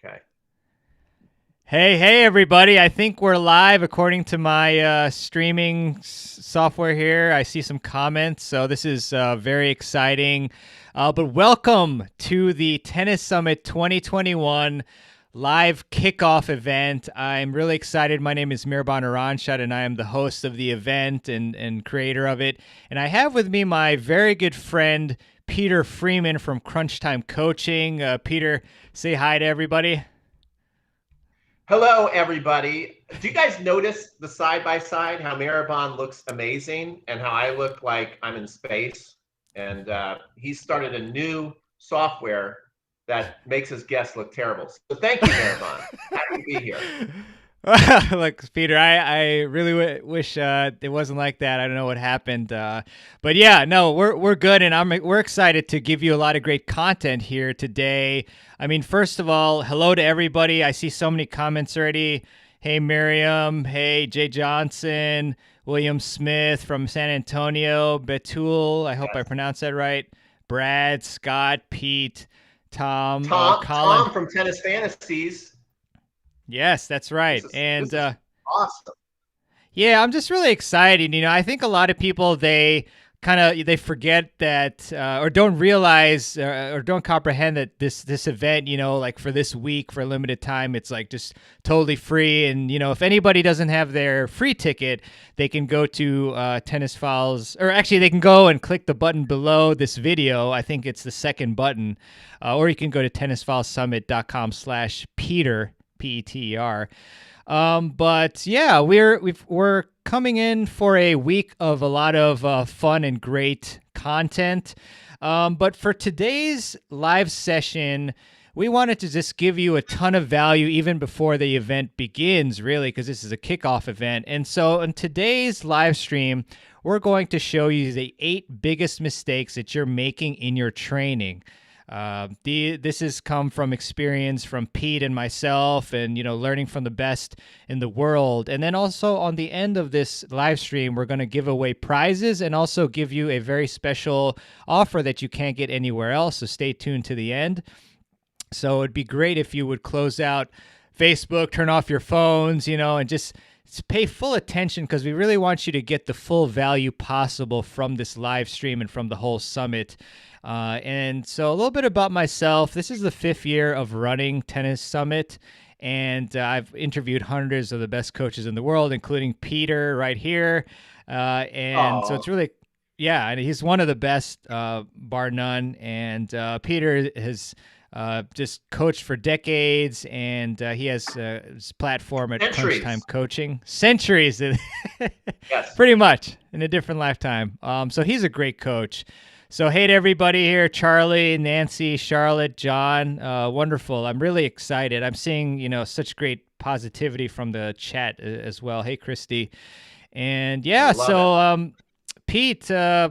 Okay. Hey, everybody. I think we're live according to my streaming software here. I see some comments, so this is very exciting. But welcome to the Tennis Summit 2021 live kickoff event. I'm really excited. My name is Mehrban Iranshad, and I am the host of the event and creator of it. And I have with me my very good friend, Peter Freeman from Crunch Time Coaching. Peter, say hi to everybody. Hello, everybody. Do you guys notice the side by side how Mehrban looks amazing and how I look like I'm in space? And he started a new software that makes his guests look terrible. So thank you, Mehrban. Happy to be here. Look, Peter, I really wish it wasn't like that. I don't know what happened, but yeah, no, we're good, and we're excited to give you a lot of great content here today. I mean, first of all, hello to everybody. I see so many comments already. Hey, Miriam. Hey, Jay Johnson. William Smith from San Antonio. Betul. I hope I Yes. pronounced that right. Brad, Scott, Pete, Tom, Colin. Tom from Tennis Fantasies. Yes, that's This right. is And this is awesome. yeah, I'm just really excited. I think a lot of people they forget that or don't realize or don't comprehend that this event, like for this week for a limited time, it's like just totally free. And if anybody doesn't have their free ticket, they can go to Tennis Files, or actually they can go and click the button below this video. I think it's the second button, or you can go to tennisfilessummit.com/Peter. Peter. But yeah, we're coming in for a week of a lot of fun and great content. But for today's live session, we wanted to just give you a ton of value even before the event begins, really, because this is a kickoff event. And so in today's live stream, we're going to show you the 8 biggest mistakes that you're making in your training. This has come from experience from Pete and myself, and learning from the best in the world. And then also on the end of this live stream, we're going to give away prizes and also give you a very special offer that you can't get anywhere else. So stay tuned to the end. So it'd be great if you would close out Facebook, turn off your phones, and just pay full attention, because we really want you to get the full value possible from this live stream and from the whole summit. And so a little bit about myself. This is the 5th year of running Tennis Summit, and I've interviewed hundreds of the best coaches in the world, including Peter right here. And so Oh, it's really, yeah, and he's one of the best, bar none. And Peter has just coached for decades, and he has his platform at Crunch Time centuries. Coaching. Centuries, Yes. pretty much, in a different lifetime. So he's a great coach. So hey to everybody here, Charlie, Nancy, Charlotte, John, wonderful. I'm really excited. I'm seeing, such great positivity from the chat as well. Hey, Christy. And I yeah, love it. so Pete, I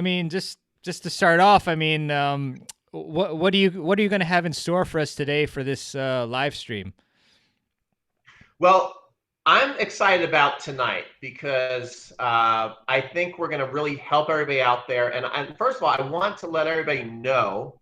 mean, just to start off, I mean, what are you going to have in store for us today for this live stream? Well, I'm excited about tonight because I think we're going to really help everybody out there. And first of all, I want to let everybody know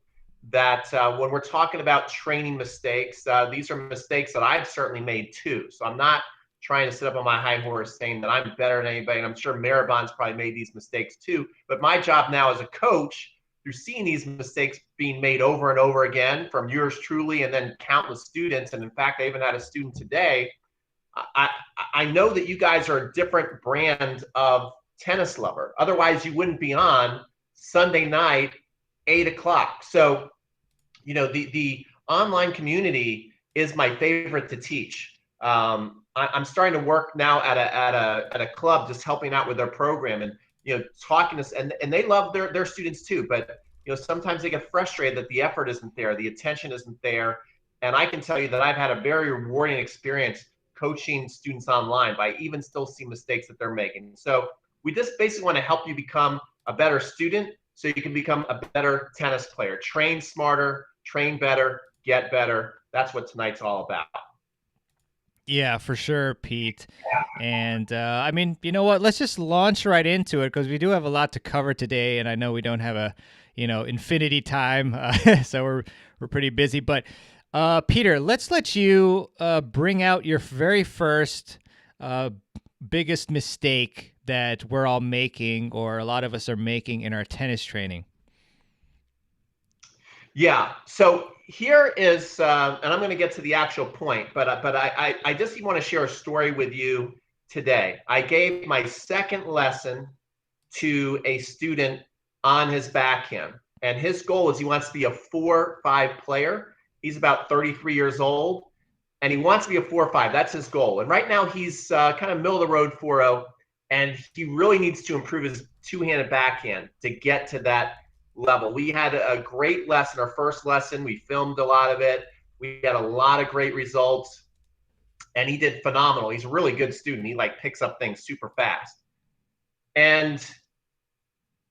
that when we're talking about training mistakes, these are mistakes that I've certainly made too. So I'm not trying to sit up on my high horse saying that I'm better than anybody. And I'm sure Mehrban's probably made these mistakes too. But my job now as a coach, through seeing these mistakes being made over and over again from yours truly and then countless students. And in fact, I even had a student today. I, I know that you guys are a different brand of tennis lover. Otherwise, you wouldn't be on Sunday night, 8 o'clock. So, the online community is my favorite to teach. I'm starting to work now at a club, just helping out with their program and talking to, and they love their students too. But sometimes they get frustrated that the effort isn't there, the attention isn't there. And I can tell you that I've had a very rewarding experience coaching students online, but I even still see mistakes that they're making. So we just basically want to help you become a better student so you can become a better tennis player. Train smarter, train better, get better. That's what tonight's all about. Yeah, for sure, Pete. And I mean, you know what? Let's just launch right into it, because we do have a lot to cover today, and I know we don't have a infinity time, so we're pretty busy. But Peter, let's let you bring out your very first uh, biggest mistake that we're all making, or a lot of us are making in our tennis training. Yeah. So here is, and I'm going to get to the actual point, but I just want to share a story with you today. I gave my second lesson to a student on his backhand, and his goal is he wants to be a 4-5 player. He's about 33 years old, and he wants to be a 4-5. That's his goal. And right now he's kind of middle of the road 4-0, and he really needs to improve his two-handed backhand to get to that level. We had a great lesson, our first lesson. We filmed a lot of it. We had a lot of great results, and he did phenomenal. He's a really good student. He like picks up things super fast. And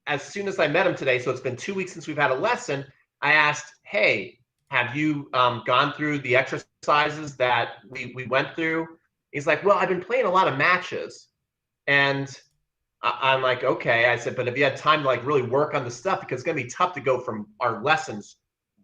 as soon as I met him today, so it's been 2 weeks since we've had a lesson, I asked, hey, have you gone through the exercises that we went through? He's like, well, I've been playing a lot of matches. And I'm like, okay. I said, but have you had time to like really work on the stuff? Because it's going to be tough to go from our lessons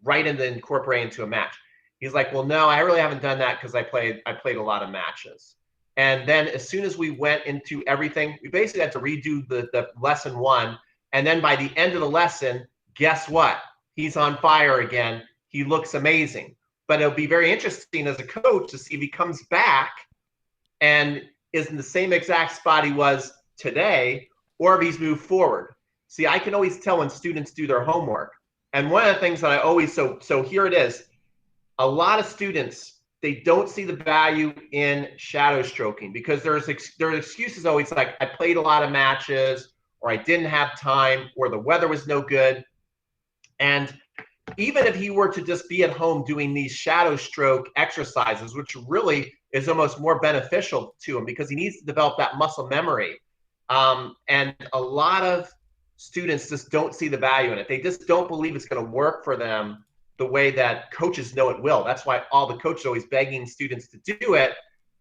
right into incorporating into a match. He's like, well, no, I really haven't done that because I played a lot of matches. And then as soon as we went into everything, we basically had to redo the lesson one. And then by the end of the lesson, guess what? He's on fire again. He looks amazing. But it'll be very interesting as a coach to see if he comes back and is in the same exact spot he was today, or if he's moved forward. See, I can always tell when students do their homework. And one of the things that I always, so here it is. A lot of students, they don't see the value in shadow stroking because there are excuses always like, I played a lot of matches, or I didn't have time, or the weather was no good. And even if he were to just be at home doing these shadow stroke exercises, which really is almost more beneficial to him because he needs to develop that muscle memory. And a lot of students just don't see the value in it. They just don't believe it's going to work for them the way that coaches know it will. That's why all the coaches are always begging students to do it,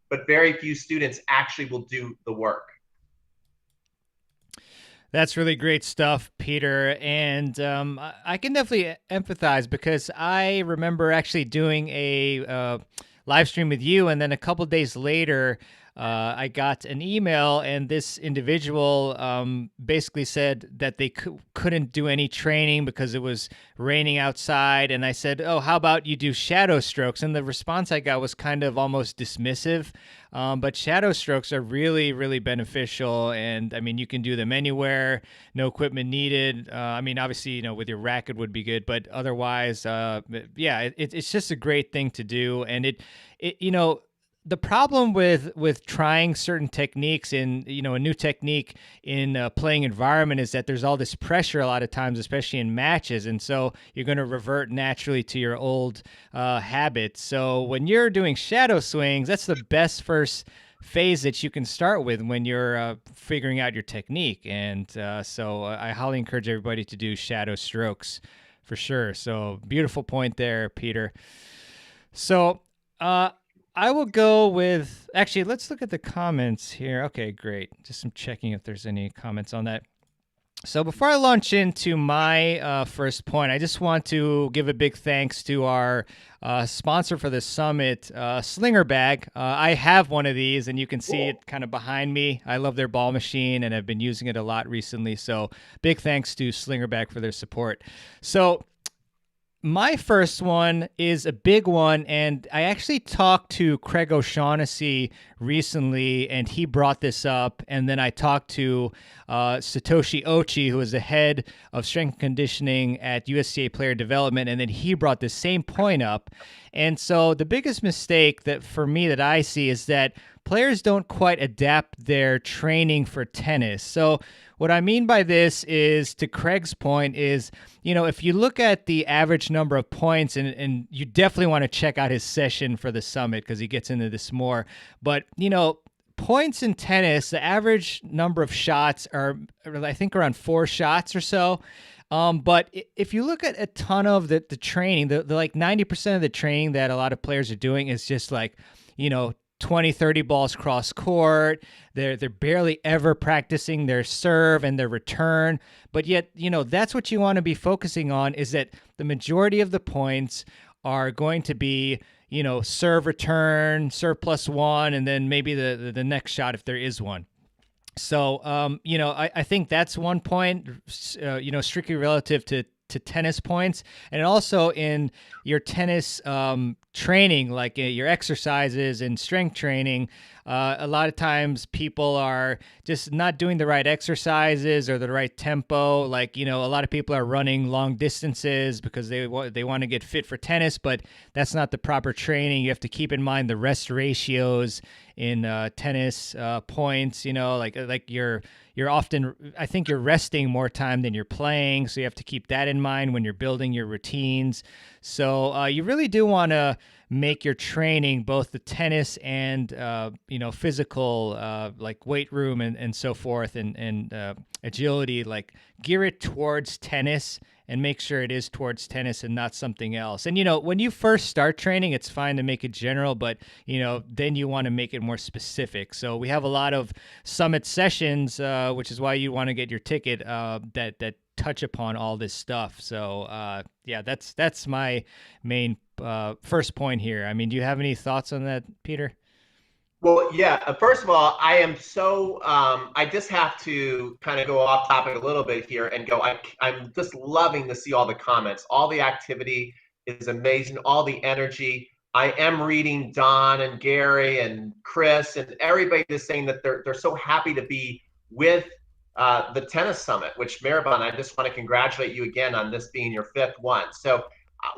but very few students actually will do the work. That's really great stuff, Peter. And I can definitely empathize because I remember actually doing a live stream with you. And then a couple days later, I got an email, and this individual basically said that they couldn't do any training because it was raining outside. And I said, oh, how about you do shadow strokes? And the response I got was kind of almost dismissive. But shadow strokes are really, really beneficial. And I mean, you can do them anywhere, no equipment needed. I mean, obviously, you know, with your racket would be good, but otherwise, yeah, it's just a great thing to do. And it you know, the problem with trying certain techniques in, you know, a new technique in a playing environment is that there's all this pressure a lot of times, especially in matches. And so you're going to revert naturally to your old habits. So when you're doing shadow swings, that's the best first phase that you can start with when you're figuring out your technique. And so I highly encourage everybody to do shadow strokes for sure. So beautiful point there, Peter. So, I will go with, actually, let's look at the comments here. Okay, great. Just I'm checking if there's any comments on that. So before I launch into my first point, I just want to give a big thanks to our sponsor for the summit, Slinger Bag. I have one of these, and you can see it kind of behind me. I love their ball machine, and I've been using it a lot recently. So big thanks to Slinger Bag for their support. So my first one is a big one, and I actually talked to Craig O'Shaughnessy recently, and he brought this up, and then I talked to Satoshi Ochi, who is the head of strength and conditioning at USCA Player Development, and then he brought the same point up. And so the biggest mistake that for me that I see is that players don't quite adapt their training for tennis. So what I mean by this is, to Craig's point, is, you know, if you look at the average number of points, and you definitely want to check out his session for the summit because he gets into this more. But, you know, points in tennis, the average number of shots are, I think, around 4 shots or so. But if you look at a ton of the training, the like 90% of the training that a lot of players are doing is just like, you know, 20, 30 balls cross court. They're barely ever practicing their serve and their return. But yet, you know, that's what you want to be focusing on, is that the majority of the points are going to be, serve return, serve plus one, and then maybe the next shot if there is one. So, I think that's one point, strictly relative to tennis points, and also in your tennis training, like your exercises and strength training. A lot of times people are just not doing the right exercises or the right tempo. Like, a lot of people are running long distances because they want to get fit for tennis, but that's not the proper training. You have to keep in mind the rest ratios in tennis points. Like you're often, I think you're resting more time than you're playing, so you have to keep that in mind when you're building your routines. So you really do want to make your training, both the tennis and physical, like weight room and so forth, and agility, like gear it towards tennis and make sure it is towards tennis and not something else. And when you first start training, it's fine to make it general, but then you want to make it more specific. So we have a lot of summit sessions, which is why you want to get your ticket, that touch upon all this stuff. So that's my main first point here. I mean, do you have any thoughts on that, Peter? Well, yeah. First of all, I am so I just have to kind of go off topic a little bit here and go. I'm just loving to see all the comments. All the activity is amazing. All the energy. I am reading Don and Gary and Chris and everybody is saying that they're so happy to be with the tennis summit. Which, Mehrban, I just want to congratulate you again on this being your 5th one. So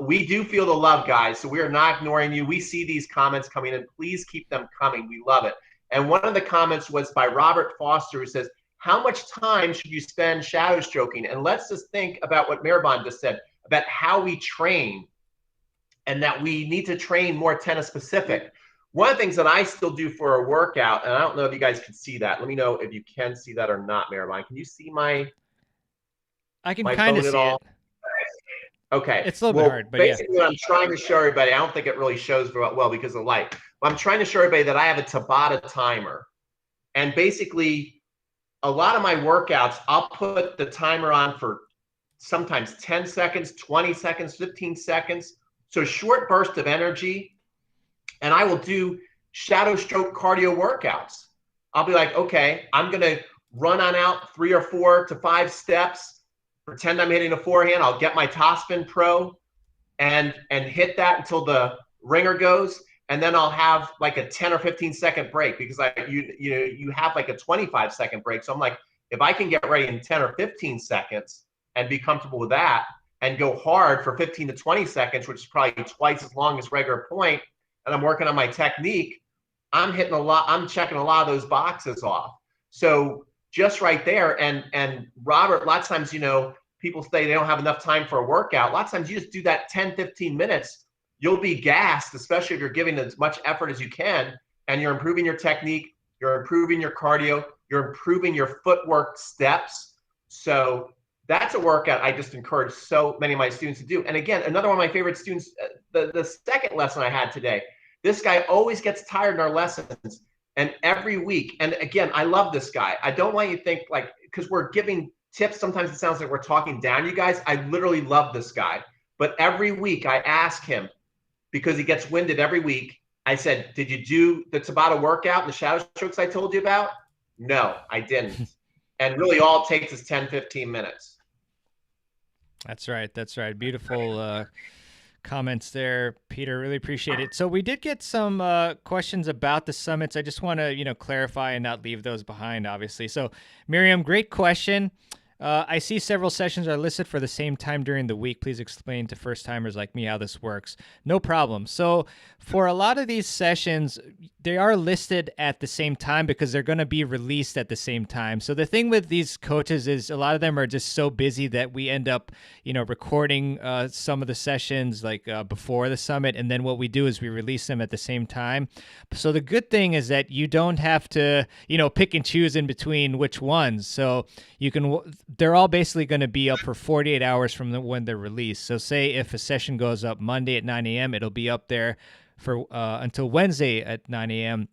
we do feel the love, guys. So we are not ignoring you. We see these comments coming in. Please keep them coming. We love it. And one of the comments was by Robert Foster, who says, how much time should you spend shadow stroking? And let's just think about what Mehrban just said about how we train and that we need to train more tennis specific. One of the things that I still do for a workout, and I don't know if you guys can see that. Let me know if you can see that or not, Mehrban. Can you see my I can kind of see it. Okay. It's a little bit hard, but basically, what I'm trying to show everybody, I don't think it really shows very well because of light, but I'm trying to show everybody that I have a Tabata timer. And basically, a lot of my workouts, I'll put the timer on for sometimes 10 seconds, 20 seconds, 15 seconds. So short burst of energy. And I will do shadow stroke cardio workouts. I'll be like, okay, I'm going to run on out 3 or 4 to 5 steps. Pretend I'm hitting a forehand. I'll get my Topspin Pro and hit that until the ringer goes, and then I'll have like a 10 or 15 second break because you have like a 25-second break. So I'm like, if I can get ready in 10 or 15 seconds and be comfortable with that and go hard for 15 to 20 seconds, which is probably twice as long as regular point, and I'm working on my technique, I'm hitting a lot. I'm checking a lot of those boxes off. So just right there. And Robert, lots of times, people say they don't have enough time for a workout. Lots of times you just do that 10, 15 minutes, you'll be gassed, especially if you're giving as much effort as you can, and you're improving your technique, you're improving your cardio, you're improving your footwork steps. So that's a workout I just encourage so many of my students to do. And again, another one of my favorite students, the second lesson I had today, this guy always gets tired in our lessons. And every week, and again, I love this guy. I don't want you to think like, because we're giving tips, sometimes it sounds like we're talking down you guys. I literally love this guy. But every week I ask him, because he gets winded every week, I said, did you do the Tabata workout and the shadow strokes I told you about? No, I didn't. And really all it takes is 10, 15 minutes. That's right. That's right. Beautiful comments there, Peter. Really appreciate it. So we did get some questions about the summits. I just want to, clarify and not leave those behind, obviously. So Miriam, great question. I see several sessions are listed for the same time during the week. Please explain to first-timers like me how this works. No problem. So for a lot of these sessions, they are listed at the same time because they're going to be released at the same time. So the thing with these coaches is a lot of them are just so busy that we end up, recording some of the sessions like before the summit. And then what we do is we release them at the same time. So the good thing is that you don't have to, pick and choose in between which ones. So you can... They're all basically going to be up for 48 hours from when they're released. So say if a session goes up Monday at 9 a.m., it'll be up there for until Wednesday at 9 a.m.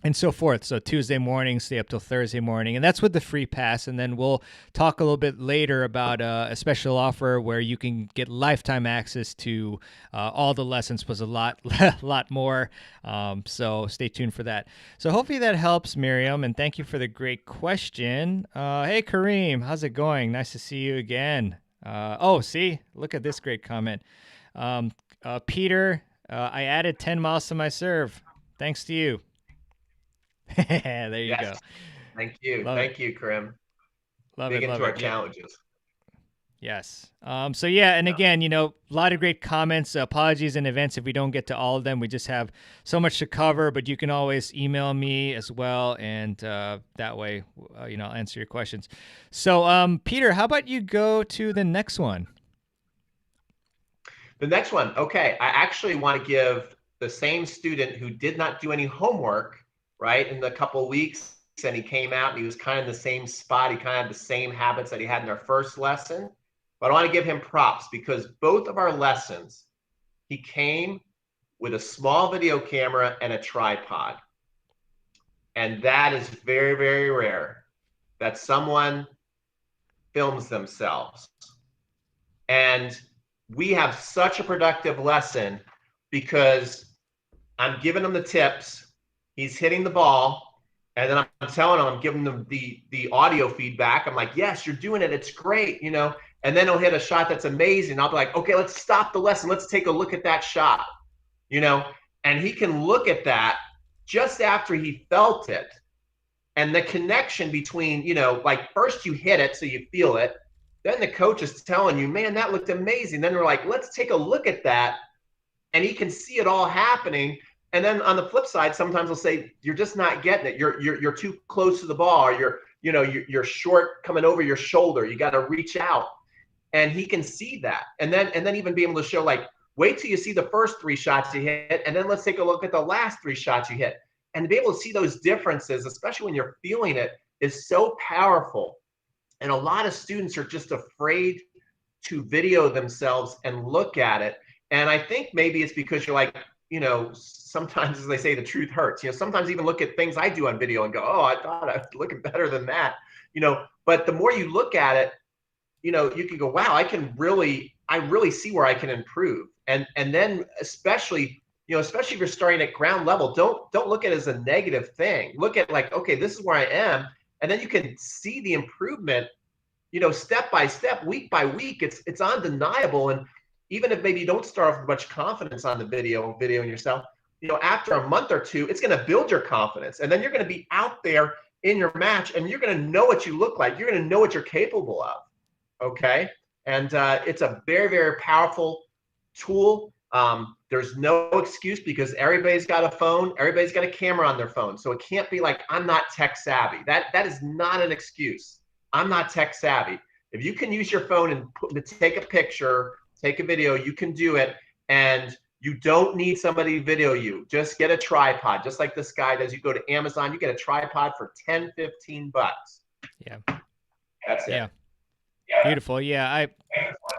and so forth. So Tuesday morning, stay up till Thursday morning, and that's with the free pass. And then we'll talk a little bit later about a special offer where you can get lifetime access to all the lessons plus a lot more. So stay tuned for that. So hopefully that helps, Miriam, and thank you for the great question. Hey, Kareem, how's it going? Nice to see you again. See, look at this great comment. Peter, I added 10 miles to my serve. Thanks to you. There you Yes. go. Thank you. Love it. Thank you, Karim. Love Big it. into Love our it. Yeah. challenges. Yes. So yeah, and Yeah. again, a lot of great comments. Apologies in advance if we don't get to all of them. We just have so much to cover, but you can always email me as well, and that way, I'll answer your questions. So, Peter, how about you go to the next one? The next one. Okay. I actually want to give the same student who did not do any homework, right, in the couple of weeks, and he came out and he was kind of in the same spot. He kind of had the same habits that he had in our first lesson. But I want to give him props because both of our lessons, he came with a small video camera and a tripod. And that is very, very rare that someone films themselves. And we have such a productive lesson because I'm giving him the tips, he's hitting the ball, and then I'm telling him, I'm giving him the audio feedback. I'm like, yes, you're doing it, it's great, and then he'll hit a shot that's amazing. I'll be like, okay, let's stop the lesson, let's take a look at that shot, and he can look at that just after he felt it. And the connection between, like first you hit it so you feel it, then the coach is telling you, man, that looked amazing. Then we're like, let's take a look at that. And he can see it all happening. And then on the flip side, sometimes they'll say, you're just not getting it. You're too close to the ball, or you're short coming over your shoulder. You got to reach out. And he can see that. And then even be able to show, like, wait till you see the first 3 shots you hit, and then let's take a look at the last 3 shots you hit. And to be able to see those differences, especially when you're feeling it, is so powerful. And a lot of students are just afraid to video themselves and look at it. And I think maybe it's because you're like, sometimes, as they say, the truth hurts. Sometimes even look at things I do on video and go, oh, I thought I was looking better than that. But the more you look at it, you can go, wow, I really see where I can improve. And then especially if you're starting at ground level, don't look at it as a negative thing. Look at like, okay, this is where I am. And then you can see the improvement, step by step, week by week. It's undeniable. And even if maybe you don't start off with much confidence on the videoing yourself, after a month or two, it's going to build your confidence. And then you're going to be out there in your match and you're going to know what you look like. You're going to know what you're capable of. Okay. And it's a very, very powerful tool. There's no excuse because everybody's got a phone, everybody's got a camera on their phone. So it can't be like, I'm not tech savvy. That is not an excuse. I'm not tech savvy. If you can use your phone and take a picture, take a video, you can do it. And you don't need somebody to video you. Just get a tripod. Just like this guy does. You go to Amazon, you get a tripod for 10, 15 bucks. Yeah. That's it. Yeah. Beautiful. Yeah. I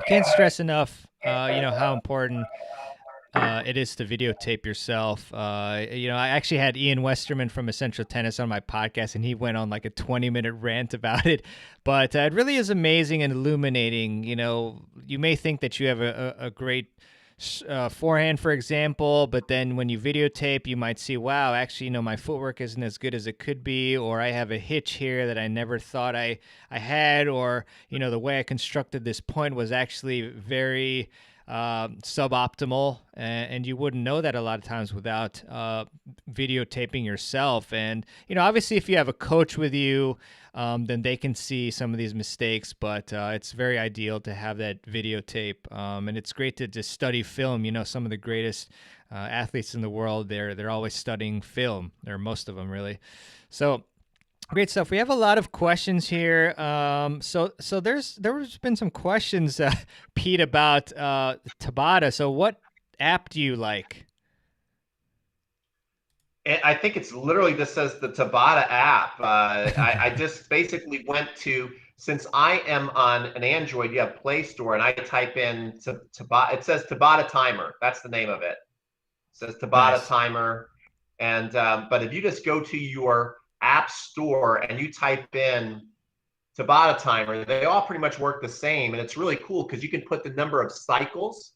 can't stress enough, how important it is to videotape yourself. I actually had Ian Westerman from Essential Tennis on my podcast, and he went on like a 20-minute rant about it. But it really is amazing and illuminating. You may think that you have a great forehand, for example, but then when you videotape, you might see, wow, actually, my footwork isn't as good as it could be, or I have a hitch here that I never thought I had, or, the way I constructed this point was actually very suboptimal, and you wouldn't know that a lot of times without videotaping yourself. And obviously if you have a coach with you, then they can see some of these mistakes, but it's very ideal to have that videotape, and it's great to just study film. Some of the greatest athletes in the world, they're always studying film, or most of them really. So great stuff. We have a lot of questions here. So there's been some questions, Pete, about Tabata. So what app do you like? I think it's literally just says the Tabata app. I just basically went to, since I am on an Android, you have Play Store, and I type in Tabata. It says Tabata Timer. That's the name of it. It says Tabata Nice. Timer. And but if you just go to your app store and you type in Tabata timer, they all pretty much work the same. And it's really cool because you can put the number of cycles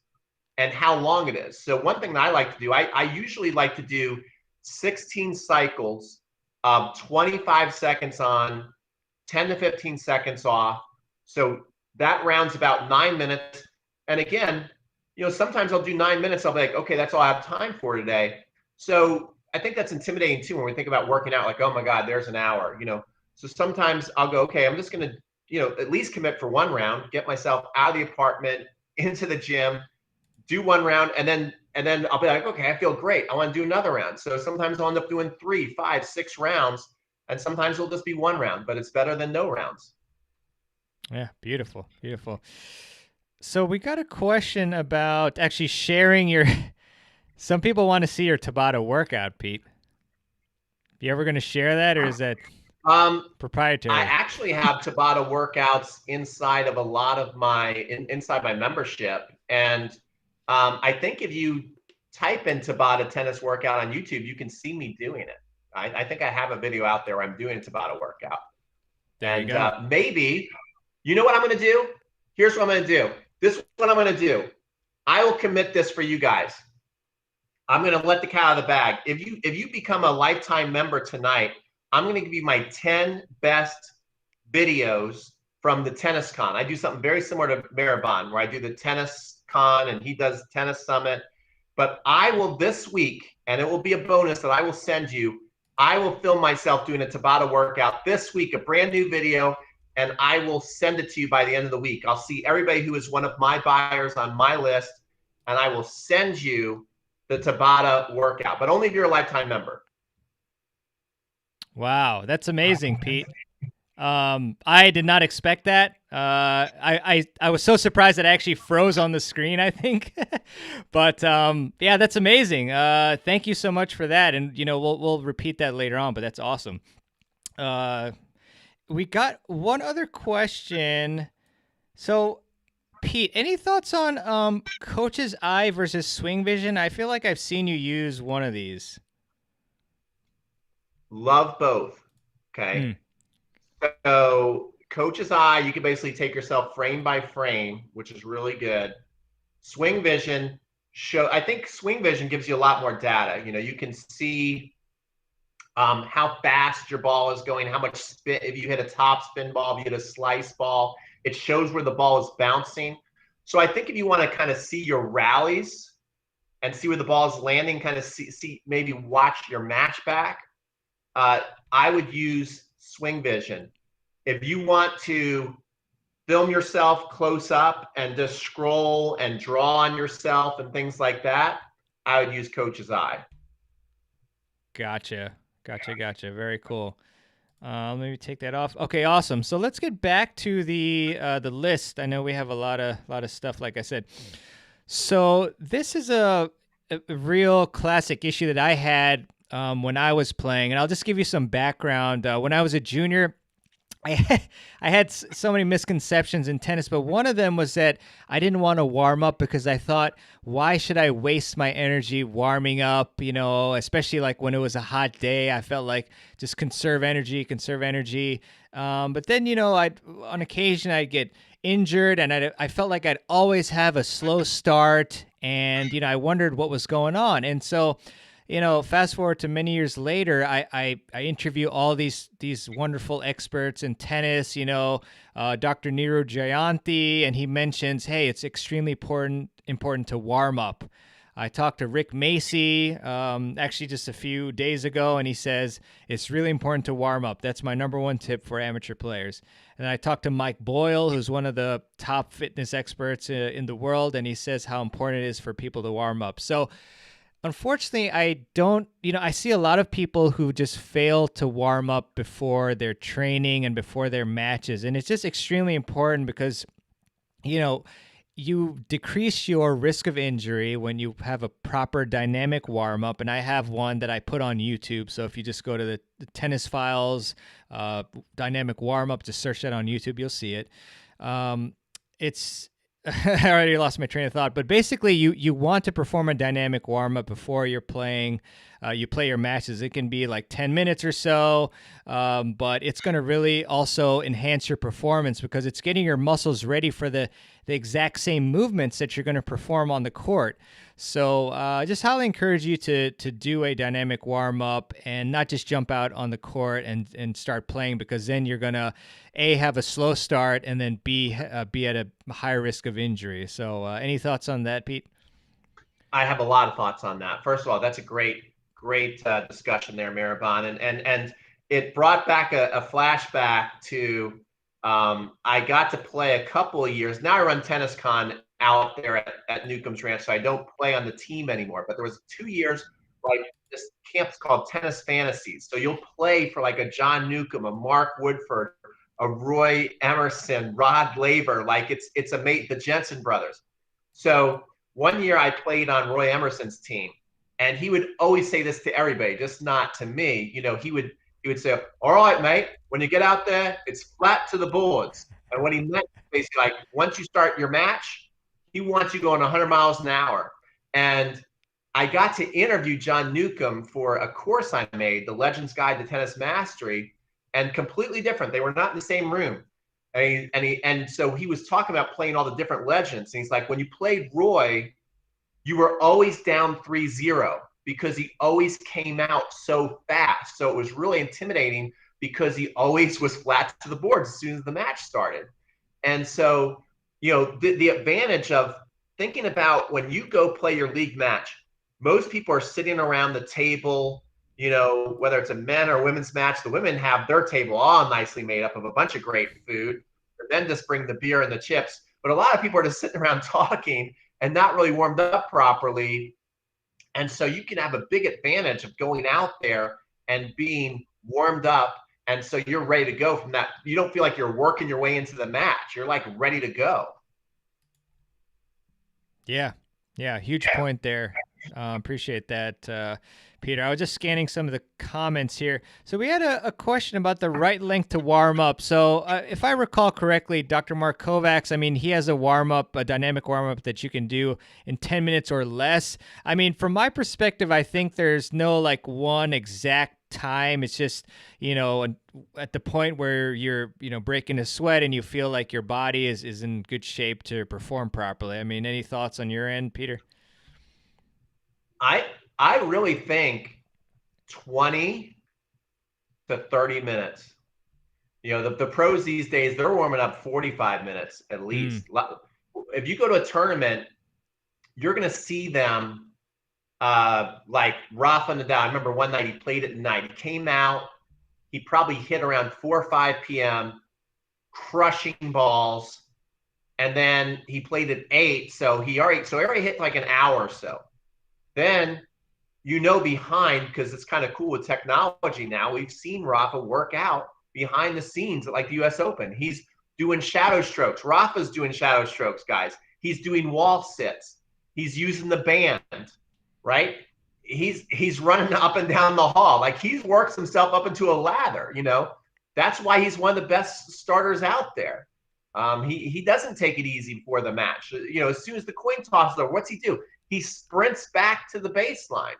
and how long it is. So one thing that I like to do, I usually like to do 16 cycles of 25 seconds on, 10 to 15 seconds off. So that rounds about 9 minutes. And again, sometimes I'll do 9 minutes. I'll be like, okay, that's all I have time for today. So I think that's intimidating too when we think about working out, like, oh my God, there's an hour, So sometimes I'll go, okay, I'm just going to, at least commit for one round, get myself out of the apartment, into the gym, do one round, and then I'll be like, okay, I feel great. I want to do another round. So sometimes I'll end up doing 3, 5, 6 rounds, and sometimes it'll just be one round, but it's better than no rounds. Yeah, beautiful, beautiful. So we got a question about actually sharing your. Some people want to see your Tabata workout, Pete. You ever going to share that, or is that proprietary? I actually have Tabata workouts inside of a lot of inside my membership, and I think if you type in Tabata tennis workout on YouTube, you can see me doing it. I think I have a video out there where I'm doing a Tabata workout. There you go. Maybe, you know what I'm going to do? Here's what I'm going to do. This is what I'm going to do. I will commit this for you guys. I'm going to let the cat out of the bag. If you become a lifetime member tonight, I'm going to give you my 10 best videos from the tennis con. I do something very similar to Mehrban, where I do the tennis con and he does tennis summit. But I will this week, and it will be a bonus that I will send you. I will film myself doing a Tabata workout this week, a brand new video, and I will send it to you by the end of the week. I'll see everybody who is one of my buyers on my list, and I will send you the Tabata workout, but only if you're a lifetime member. Wow, that's amazing, Pete. I did not expect that. I was so surprised that I actually froze on the screen, I think. But yeah, that's amazing. Thank you so much for that. And we'll repeat that later on, but that's awesome. We got one other question. So, Pete, any thoughts on Coach's Eye versus Swing Vision? I feel like I've seen you use one of these. Love both. Okay. So Coach's Eye, you can basically take yourself frame by frame, which is really good. Swing Vision I think Swing Vision gives you a lot more data. You can see how fast your ball is going, how much spin, if you hit a top spin ball, if you hit a slice ball, it shows where the ball is bouncing. So I think if you want to kind of see your rallies and see where the ball is landing, kind of see maybe watch your match back, I would use Swing Vision. If you want to film yourself close up and just scroll and draw on yourself and things like that, I would use Coach's Eye. Gotcha. Very cool. Let me take that off. Okay, awesome. So let's get back to the list. I know we have a lot of stuff, like I said. So this is a real classic issue that I had when I was playing, and I'll just give you some background. When I was a junior, I had so many misconceptions in tennis, but one of them was that I didn't want to warm up because I thought, why should I waste my energy warming up? Especially like when it was a hot day, I felt like just conserve energy. But then, on occasion I'd get injured, and I felt like I'd always have a slow start, and I wondered what was going on, and so. Fast forward to many years later, I interview all these wonderful experts in tennis, Dr. Niro Jayanthi, and he mentions, hey, it's extremely important to warm up. I talked to Rick Macy actually just a few days ago, and he says it's really important to warm up. That's my number one tip for amateur players. And I talked to Mike Boyle, who's one of the top fitness experts in the world, and he says how important it is for people to warm up. So unfortunately, I see a lot of people who just fail to warm up before their training and before their matches. And it's just extremely important because, you decrease your risk of injury when you have a proper dynamic warm up. And I have one that I put on YouTube. So if you just go to the Tennis Files, dynamic warm up, just search that on YouTube, you'll see it. It's I already lost my train of thought, but basically you want to perform a dynamic warm up before you're playing. You play your matches. It can be like 10 minutes or so, but it's going to really also enhance your performance because it's getting your muscles ready for the exact same movements that you're going to perform on the court. So just highly encourage you to do a dynamic warm up and not just jump out on the court and start playing, because then you're gonna have a slow start and then be at a higher risk of injury. So any thoughts on that, Pete? I have a lot of thoughts on that. First of all, that's a great discussion there, Mehrban, and it brought back a flashback to I got to play a couple of years. Now I run Tennis Con out there at Newcomb's Ranch, so I don't play on the team anymore. But there was 2 years, like this camp's called Tennis Fantasies. So you'll play for like a John Newcomb, a Mark Woodford, a Roy Emerson, Rod Laver, like it's the Jensen brothers. So one year I played on Roy Emerson's team, and he would always say this to everybody, just not to me. He would say, "All right, mate, when you get out there, it's flat to the boards." And what he meant basically, like, once you start your match, he wants you going 100 miles an hour. And I got to interview John Newcomb for a course I made, The Legends Guide to Tennis Mastery, and completely different. They were not in the same room. And so he was talking about playing all the different legends. And he's like, when you played Roy, you were always down 3-0 because he always came out so fast. So it was really intimidating because he always was flat to the boards as soon as the match started. And so, the advantage of thinking about when you go play your league match, most people are sitting around the table, whether it's a men or women's match. The women have their table all nicely made up of a bunch of great food. The men just bring the beer and the chips. But a lot of people are just sitting around talking and not really warmed up properly. And so you can have a big advantage of going out there and being warmed up. And so you're ready to go from that. You don't feel like you're working your way into the match. You're like ready to go. Yeah. Yeah. Huge point there. Appreciate that, Peter. I was just scanning some of the comments here. So we had a question about the right length to warm up. So if I recall correctly, Dr. Mark Kovacs, he has a dynamic warm up that you can do in 10 minutes or less. From my perspective, I think there's no like one exact time. It's just, at the point where you're, breaking a sweat and you feel like your body is in good shape to perform properly. Any thoughts on your end, Peter? I really think 20 to 30 minutes. The pros these days, they're warming up 45 minutes at least. If you go to a tournament, you're going to see them like Rafa Nadal. I remember one night he played at night. He came out, he probably hit around 4 or 5 p.m., crushing balls. And then he played at 8. So he already hit like an hour or so. Then, behind, because it's kind of cool with technology now, we've seen Rafa work out behind the scenes at like the US Open. He's doing shadow strokes. Rafa's doing shadow strokes, guys. He's doing wall sits. He's using the band, right? He's running up and down the hall. Like he's worked himself up into a lather, That's why he's one of the best starters out there. He doesn't take it easy before the match. As soon as the coin toss is over, what's he do? He sprints back to the baseline.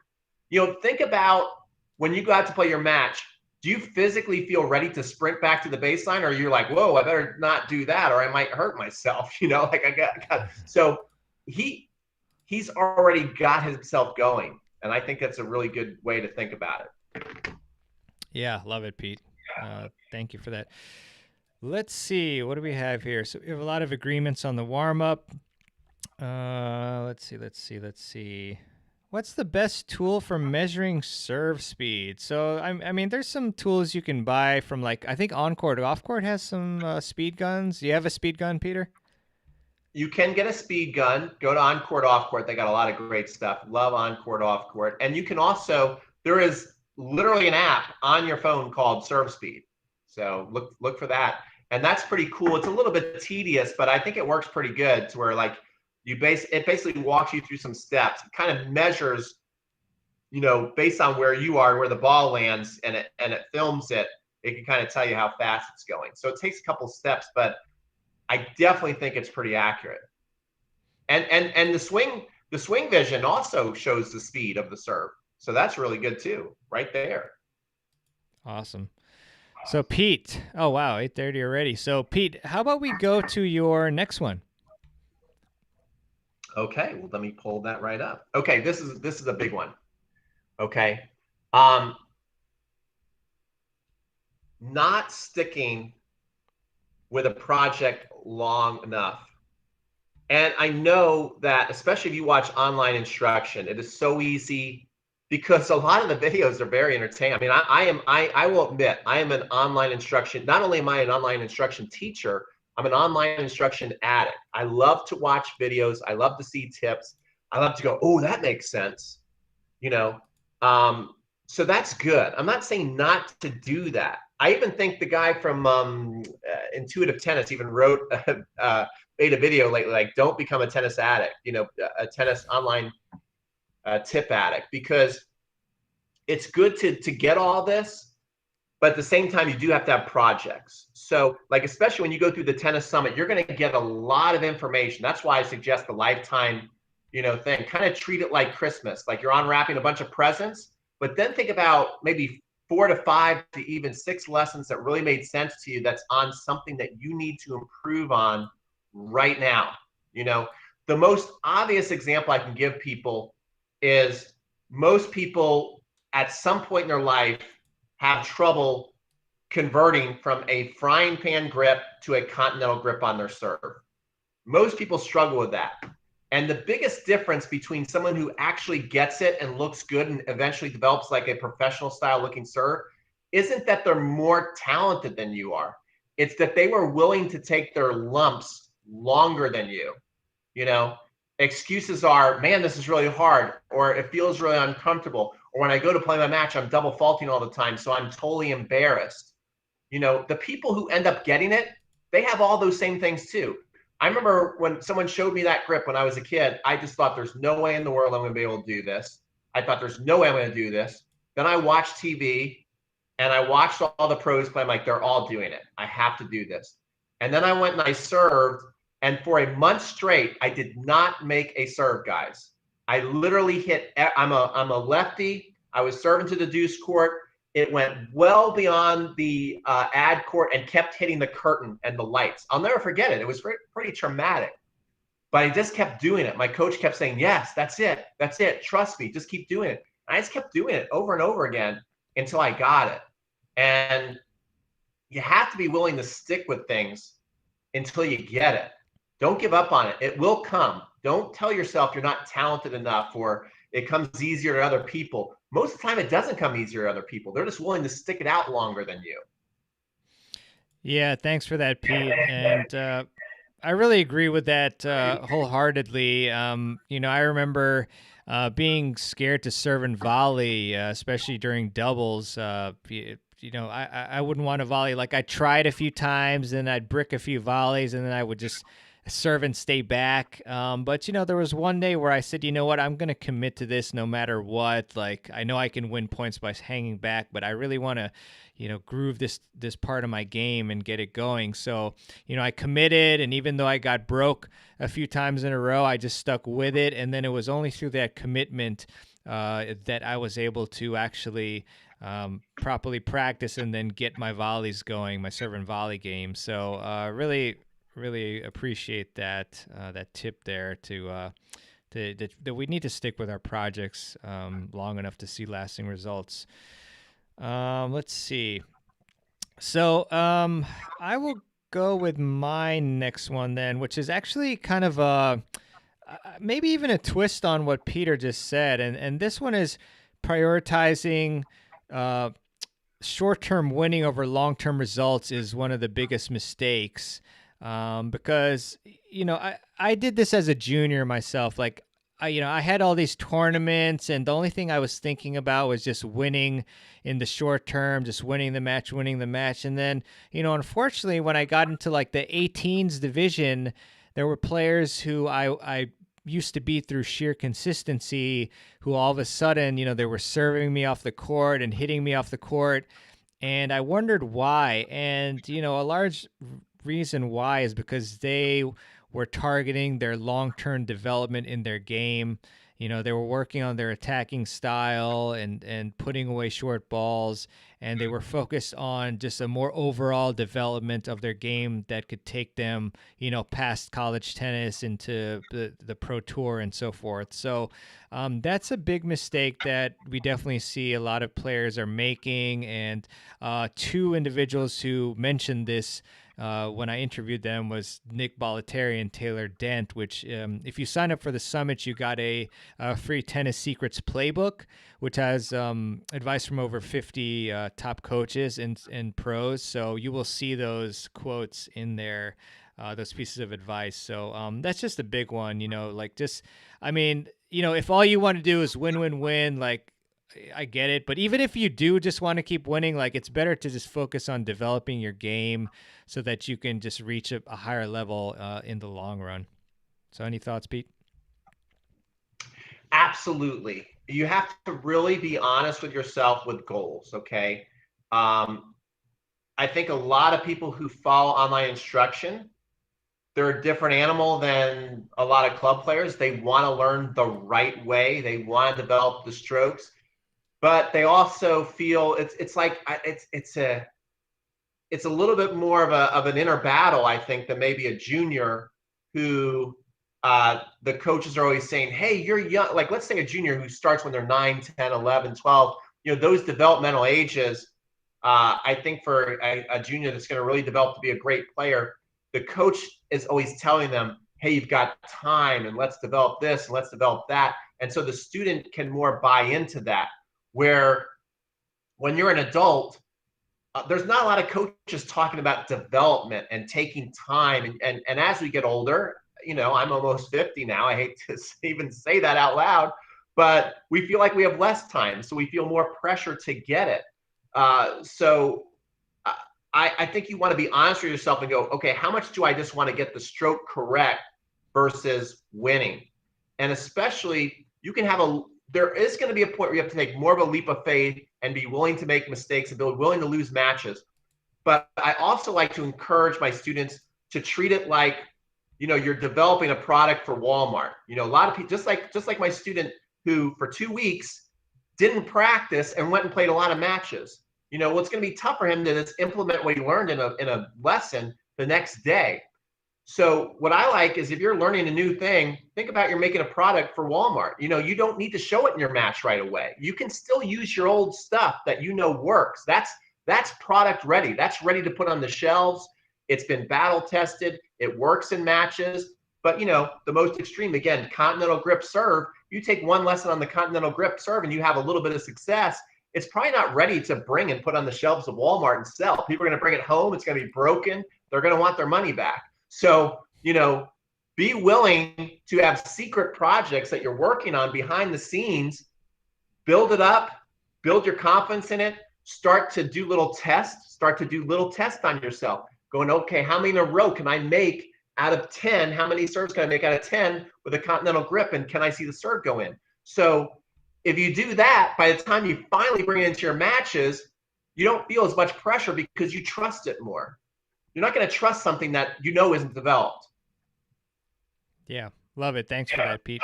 Think about when you go out to play your match, do you physically feel ready to sprint back to the baseline, or you're like, whoa, I better not do that or I might hurt myself, like I got. So he's already got himself going. And I think that's a really good way to think about it. Yeah, love it, Pete. Thank you for that. Let's see, what do we have here? So we have a lot of agreements on the warm-up. Let's see. What's the best tool for measuring serve speed? So, there's some tools you can buy from, like, I think On-Court or Off-Court has some speed guns. Do you have a speed gun, Peter? You can get a speed gun. Go to On-Court, Off-Court. They got a lot of great stuff. Love On-Court, Off-Court. And you can also, there is literally an app on your phone called Serve Speed. So look for that. And that's pretty cool. It's a little bit tedious, but I think it works pretty good to where, like, it basically walks you through some steps. It kind of measures, based on where you are, where the ball lands, and it films it. It can kind of tell you how fast it's going. So it takes a couple steps, but I definitely think it's pretty accurate. And the swing vision also shows the speed of the serve. So that's really good too, right there. Awesome. So Pete, oh wow, 8:30 already. So Pete, how about we go to your next one? Okay, well let me pull that right up. Okay, this is a big one. Okay. Um, Not sticking with a project long enough. And I know that, especially if you watch online instruction, it is so easy because a lot of the videos are very entertaining. I mean, I will admit, I am an online instruction. Not only am I an online instruction teacher, I'm an online instruction addict. I love to watch videos. I love to see tips. I love to go, oh, that makes sense. You know, um, so that's good. I'm not saying not to do that. I even think the guy from Intuitive Tennis even wrote made a video lately, like don't become a tennis addict, a tennis online tip addict, because it's good to get all this, but at the same time, you do have to have projects. So like, especially when you go through the tennis summit, you're going to get a lot of information. That's why I suggest the lifetime, thing. Kind of treat it like Christmas, like you're unwrapping a bunch of presents, but then think about maybe 4 to 5 to even 6 lessons that really made sense to you, that's on something that you need to improve on right now. You know, the most obvious example I can give people is most people at some point in their life have trouble converting from a frying pan grip to a continental grip on their serve. Most people struggle with that. And the biggest difference between someone who actually gets it and looks good and eventually develops like a professional style looking serve isn't that they're more talented than you are. It's that they were willing to take their lumps longer than you. You know, excuses are, man, this is really hard, or it feels really uncomfortable, or when I go to play my match, I'm double faulting all the time, so I'm totally embarrassed. The people who end up getting it, they have all those same things too. I remember when someone showed me that grip when I was a kid, I just thought there's no way in the world I'm going to be able to do this. I thought there's no way I'm going to do this. Then I watched TV and I watched all the pros play. I'm like, they're all doing it. I have to do this. And then I went and I served. And for a month straight, I did not make a serve, guys. I literally hit, I'm a lefty. I was serving to the deuce court. It went well beyond the ad court and kept hitting the curtain and the lights. I'll never forget it. It was pretty traumatic, but I just kept doing it. My coach kept saying, yes, that's it. That's it. Trust me. Just keep doing it. And I just kept doing it over and over again until I got it. And you have to be willing to stick with things until you get it. Don't give up on it. It will come. Don't tell yourself you're not talented enough or it comes easier to other people. Most of the time, it doesn't come easier to other people. They're just willing to stick it out longer than you. Yeah, thanks for that, Pete. And I really agree with that wholeheartedly. I remember being scared to serve and volley, especially during doubles. I wouldn't want to volley. Like I tried a few times, and I'd brick a few volleys, and then I would just serve and stay back. But there was one day where I said, you know what, I'm going to commit to this no matter what. Like I know I can win points by hanging back, but I really want to, groove this part of my game and get it going. So, I committed, and even though I got broke a few times in a row, I just stuck with it. And then it was only through that commitment that I was able to actually properly practice and then get my volleys going, my serve and volley game. So really appreciate that tip there that we need to stick with our projects long enough to see lasting results. Let's see. So I will go with my next one then, which is actually kind of maybe even a twist on what Peter just said, and this one is prioritizing short-term winning over long-term results is one of the biggest mistakes, because I did this as a junior myself. Like I had all these tournaments, and the only thing I was thinking about was just winning in the short term, just winning the match. And then unfortunately, when I got into like the 18s division, there were players who I used to beat through sheer consistency, who all of a sudden, they were serving me off the court and hitting me off the court. And I wondered why. And, a large reason why is because they were targeting their long-term development in their game. They were working on their attacking style and putting away short balls, and they were focused on just a more overall development of their game that could take them, past college tennis into the pro tour and so forth. So that's a big mistake that we definitely see a lot of players are making. And two individuals who mentioned this when I interviewed them was Nick Bollettieri and Taylor Dent, which if you sign up for the summit, you got a free Tennis Secrets playbook, which has advice from over 50 top coaches and pros. So you will see those quotes in there, those pieces of advice. So that's just a big one, if all you want to do is win, win, win, like, I get it, but even if you do just want to keep winning, like, it's better to just focus on developing your game so that you can just reach a higher level in the long run. So any thoughts, Pete? Absolutely. You have to really be honest with yourself with goals, okay? I think a lot of people who follow online instruction, they're a different animal than a lot of club players. They want to learn the right way. They want to develop the strokes, but they also feel it's a little bit more of an inner battle, I think, than maybe a junior who the coaches are always saying, hey, you're young. Like, let's say a junior who starts when they're 9, 10, 11, 12, those developmental ages. I think for a junior that's going to really develop to be a great player, the coach is always telling them, hey, you've got time, and let's develop this and let's develop that. And so the student can more buy into that. Where when you're an adult, there's not a lot of coaches talking about development and taking time. And as we get older, I'm almost 50 now. I hate to even say that out loud, but we feel like we have less time. So we feel more pressure to get it. So I think you want to be honest with yourself and go, okay, how much do I just want to get the stroke correct versus winning? And especially there is going to be a point where you have to take more of a leap of faith and be willing to make mistakes and be willing to lose matches. But I also like to encourage my students to treat it like, you're developing a product for Walmart. A lot of people, just like my student who for 2 weeks didn't practice and went and played a lot of matches. What's going to be tough for him to just implement what he learned in a lesson the next day. So what I like is if you're learning a new thing, think about you're making a product for Walmart. You don't need to show it in your match right away. You can still use your old stuff that works. That's product ready. That's ready to put on the shelves. It's been battle tested. It works in matches. But the most extreme, again, continental grip serve. You take one lesson on the continental grip serve and you have a little bit of success. It's probably not ready to bring and put on the shelves of Walmart and sell. People are going to bring it home. It's going to be broken. They're going to want their money back. So, be willing to have secret projects that you're working on behind the scenes, build it up, build your confidence in it, start to do little tests on yourself, going, okay, how many in a row can I make out of 10? How many serves can I make out of 10 with a continental grip? And can I see the serve go in? So if you do that, by the time you finally bring it into your matches, you don't feel as much pressure because you trust it more. You're not going to trust something that isn't developed. Yeah, love it. Thanks for that, Pete.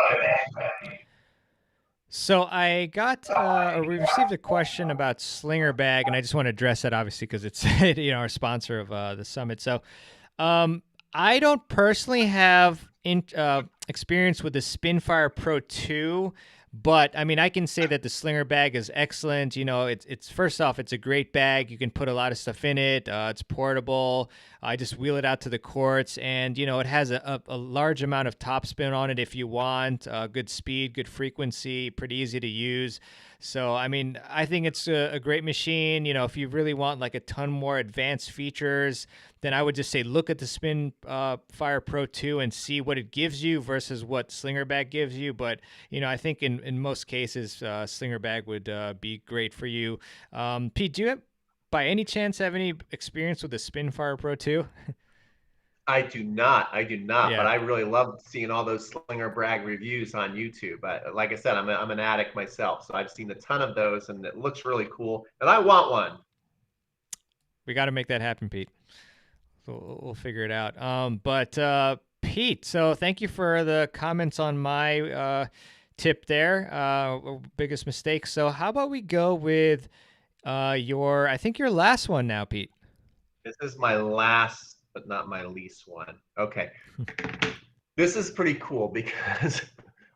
So I got, we received a question about Slinger Bag, and I just want to address that, obviously, because it's our sponsor of the summit. So I don't personally have experience with the Spinfire Pro 2. But I mean, I can say that the Slinger Bag is excellent. It's first off, it's a great bag. You can put a lot of stuff in it. It's portable. I just wheel it out to the courts, and it has a large amount of topspin on it if you want. Good speed, good frequency, pretty easy to use. So I mean, I think it's a great machine. If you really want like a ton more advanced features, then I would just say look at the Spinfire Pro 2 and see what it gives you versus what Slinger Bag gives you. But I think in most cases, Slinger Bag would be great for you. Pete, do you by any chance have any experience with the Spinfire Pro 2? I do not, Yeah. but I really love seeing all those Slinger Brag reviews on YouTube. Like I said, I'm an addict myself, so I've seen a ton of those, and it looks really cool, and I want one. We got to make that happen, Pete. We'll figure it out. But Pete. So thank you for the comments on my tip there. Biggest mistake. So how about we go with I think your last one now, Pete. This is my last, but not my least one. Okay. This is pretty cool because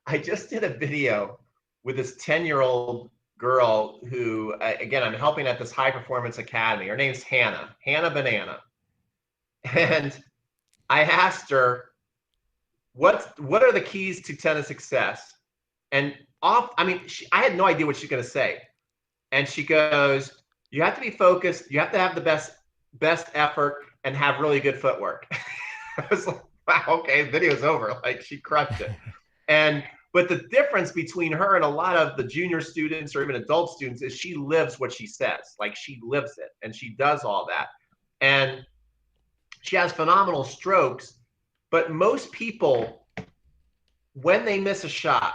I just did a video with this 10-year-old girl who, again, I'm helping at this high performance academy. Her name's Hannah Banana. And I asked her, what are the keys to tennis success? And I had no idea what she's going to say. And she goes, you have to be focused. You have to have the best effort and have really good footwork. I was like, wow, okay, video's over. Like, she crushed it. But the difference between her and a lot of the junior students or even adult students is she lives what she says. Like, she lives it and she does all that. And she has phenomenal strokes, but most people, when they miss a shot,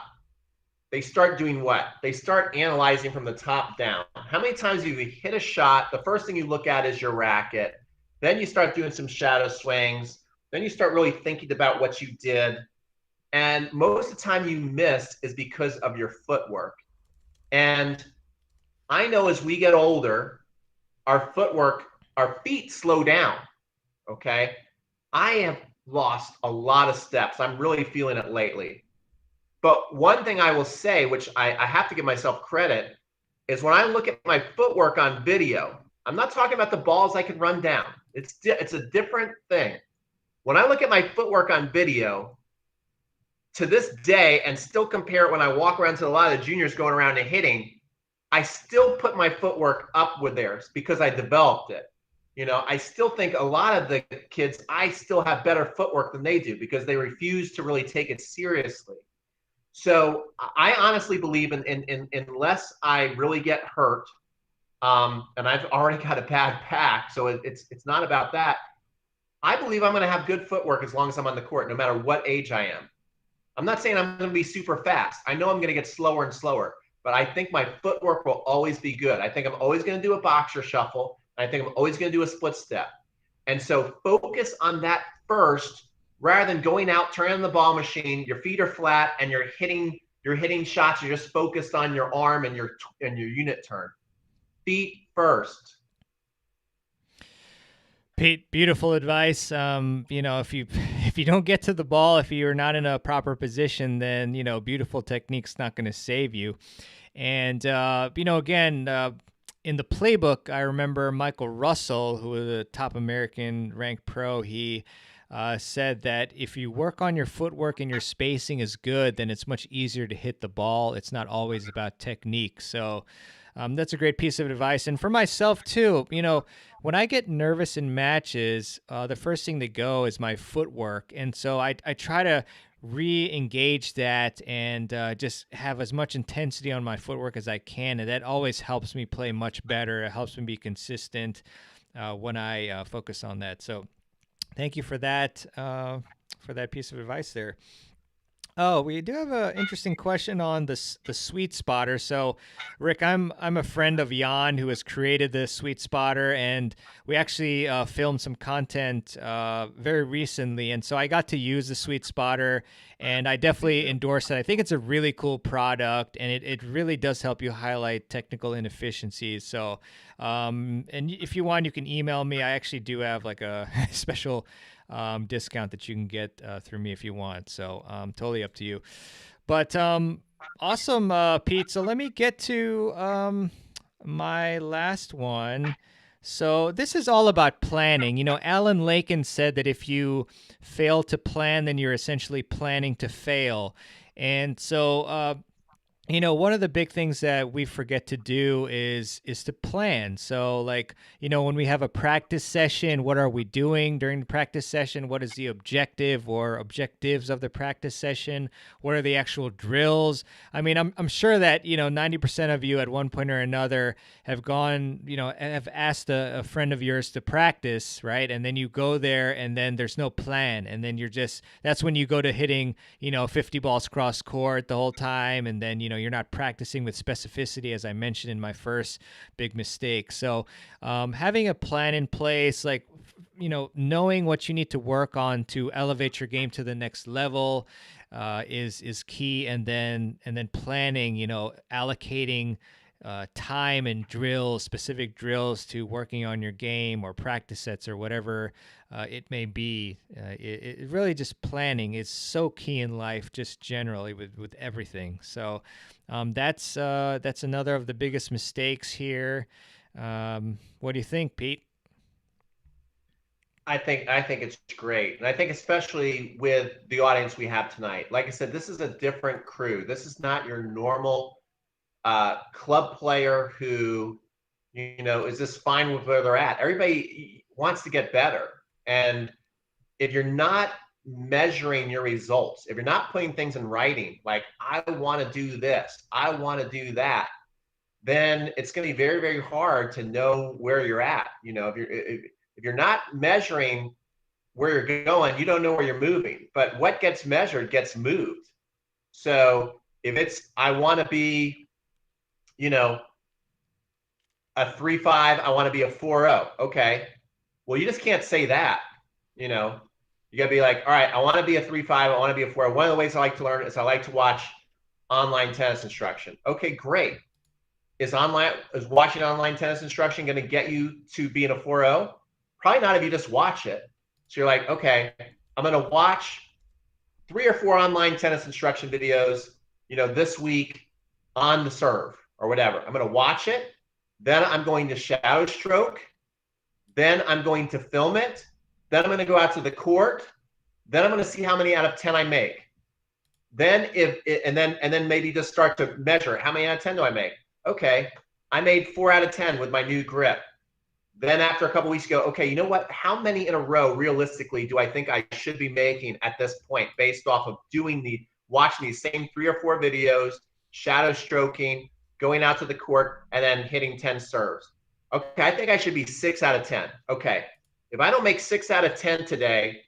they start doing what? They start analyzing from the top down. How many times have you hit a shot? The first thing you look at is your racket. Then you start doing some shadow swings. Then you start really thinking about what you did. And most of the time you miss is because of your footwork. And I know as we get older, our feet slow down, okay? I have lost a lot of steps. I'm really feeling it lately. But one thing I will say, which I have to give myself credit, is when I look at my footwork on video, I'm not talking about the balls I can run down. It's a different thing. When I look at my footwork on video, to this day, and still compare it when I walk around to a lot of the juniors going around and hitting, I still put my footwork up with theirs because I developed it. You know, I still think a lot of the kids, I still have better footwork than they do because they refuse to really take it seriously. So I honestly believe unless I really get hurt, and I've already got a bad pack, so it's not about that. I believe I'm going to have good footwork as long as I'm on the court, no matter what age I am. I'm not saying I'm going to be super fast. I know I'm going to get slower and slower, but I think my footwork will always be good. I think I'm always going to do a boxer shuffle. I think I'm always going to do a split step. And so focus on that first, rather than going out, turning the ball machine, your feet are flat, and you're hitting shots. You're just focused on your arm and your unit turn. Feet first. Pete, beautiful advice. If you don't get to the ball, if you're not in a proper position, then beautiful technique's not going to save you. And again, in the playbook, I remember Michael Russell, who was a top American ranked pro. He said that if you work on your footwork and your spacing is good, then it's much easier to hit the ball. It's not always about technique. So that's a great piece of advice. And for myself too, when I get nervous in matches, the first thing to go is my footwork. And so I try to re-engage that and just have as much intensity on my footwork as I can. And that always helps me play much better. It helps me be consistent when I focus on that. So thank you for that piece of advice there. Oh, we do have an interesting question on the Sweet Spotter. So, Rick, I'm a friend of Jan who has created the Sweet Spotter, and we actually filmed some content very recently, and so I got to use the Sweet Spotter, and I definitely endorse it. I think it's a really cool product, and it really does help you highlight technical inefficiencies. So, and if you want, you can email me. I actually do have like a special discount that you can get through me if you want. So totally up to you. But awesome, Pete. So let me get to my last one. So this is all about planning. Alan Lakin said that if you fail to plan, then you're essentially planning to fail. And so one of the big things that we forget to do is to plan. So when we have a practice session, what are we doing during the practice session? What is the objective or objectives of the practice session? What are the actual drills? I mean, I'm sure that, 90% of you at one point or another have gone, have asked a friend of yours to practice, right? And then you go there and then there's no plan. And then that's when you go to hitting, 50 balls cross court the whole time. And then, you're not practicing with specificity, as I mentioned in my first big mistake. So having a plan in place, like knowing what you need to work on to elevate your game to the next level is key, and then planning, allocating time and drills, specific drills to working on your game or practice sets or whatever it may be. It really just planning is so key in life, just generally with everything. So that's another of the biggest mistakes here. What do you think, Pete? I think it's great, and I think especially with the audience we have tonight. Like I said, this is a different crew. This is not your normal club player who, is just fine with where they're at. Everybody wants to get better, and if you're not measuring your results, if you're not putting things in writing, like I want to do this, I want to do that, then it's going to be very, very hard to know where you're at. If you're not measuring where you're going, you don't know where you're moving. But what gets measured gets moved. So if it's I want to be, a 3.5, I want to be a 4.0. Okay. Well, you just can't say that. You know, you gotta be like, all right, I want to be a 3.5, I want to be a 4. One of the ways I like to learn is I like to watch online tennis instruction. Okay, great. Is watching online tennis instruction going to get you to being a 4.0? Probably not if you just watch it. So you're like, okay, I'm going to watch 3 or 4 online tennis instruction videos, this week on the serve or whatever. I'm going to watch it. Then I'm going to shadow stroke. Then I'm going to film it. Then I'm going to go out to the court. Then I'm going to see how many out of 10 I make. Then and then maybe just start to measure how many out of 10 do I make. Okay, I made 4 out of 10 with my new grip. Then after a couple weeks go, okay, you know what? How many in a row realistically do I think I should be making at this point based off of watching these same 3 or 4 videos, shadow stroking, going out to the court, and then hitting 10 serves. Okay, I think I should be 6 out of 10. Okay, if I don't make 6 out of 10 today,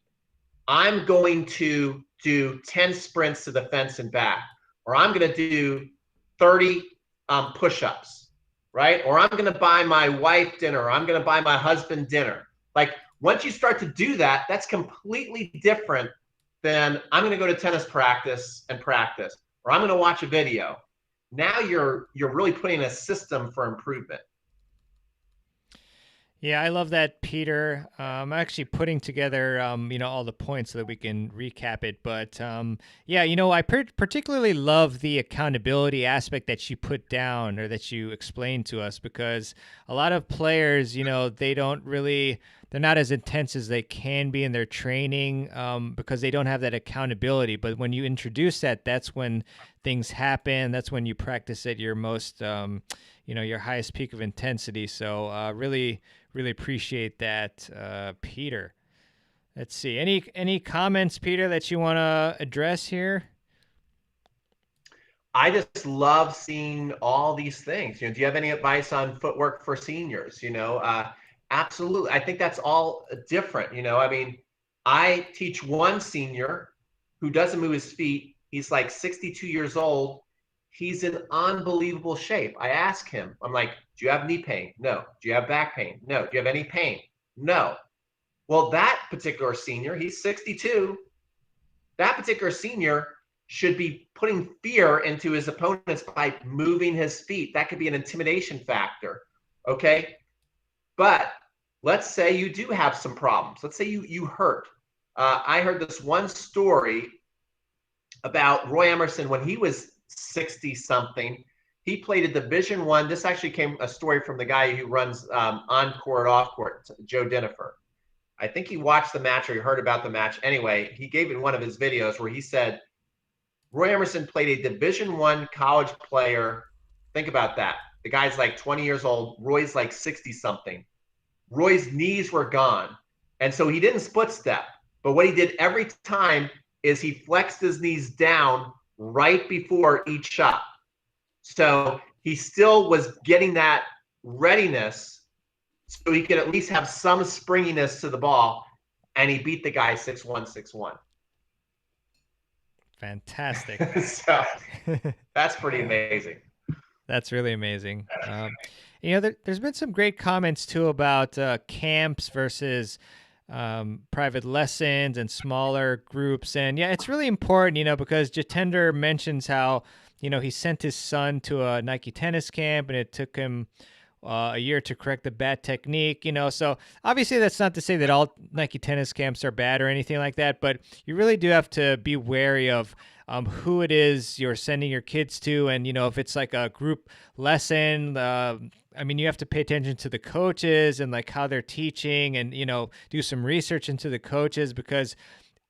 I'm going to do 10 sprints to the fence and back, or I'm going to do 30 push-ups, right? Or I'm going to buy my wife dinner, or I'm going to buy my husband dinner. Like once you start to do that, that's completely different than I'm going to go to tennis practice, or I'm going to watch a video. Now you're really putting a system for improvement. Yeah, I love that, Peter. I'm actually putting together, all the points so that we can recap it. But yeah, I particularly love the accountability aspect that you put down or that you explained to us, because a lot of players, they're not as intense as they can be in their training because they don't have that accountability. But when you introduce that, that's when things happen. That's when you practice at your most, your highest peak of intensity. So really appreciate that, Peter. Let's see. Any comments, Peter, that you want to address here? I just love seeing all these things. Do you have any advice on footwork for seniors? Absolutely. I think that's all different. I mean, I teach one senior who doesn't move his feet. He's like 62 years old. He's in unbelievable shape. I ask him, I'm like, do you have knee pain? No. Do you have back pain? No. Do you have any pain? No. Well, that particular senior, he's 62. That particular senior should be putting fear into his opponents by moving his feet. That could be an intimidation factor. Okay. But let's say you do have some problems. Let's say you hurt. I heard this one story about Roy Emerson when he was 60 something. He played a Division One. This actually came a story from the guy who runs on court, off court, Joe Dinifer. I think he watched the match or he heard about the match. Anyway, he gave in one of his videos where he said Roy Emerson played a Division One college player. Think about that. The guy's like 20 years old. Roy's like 60 something. Roy's knees were gone. And so he didn't split step. But what he did every time is he flexed his knees down right before each shot. So he still was getting that readiness so he could at least have some springiness to the ball. And he beat the guy 6-1, 6-1. Fantastic. So that's pretty amazing. That's really amazing. there's been some great comments too about camps versus private lessons and smaller groups. And yeah, it's really important, because Jatender mentions how, he sent his son to a Nike tennis camp and it took him a year to correct the bad technique, So obviously that's not to say that all Nike tennis camps are bad or anything like that, but you really do have to be wary of who it is you're sending your kids to. And, if it's like a group lesson, you have to pay attention to the coaches and like how they're teaching and, do some research into the coaches, because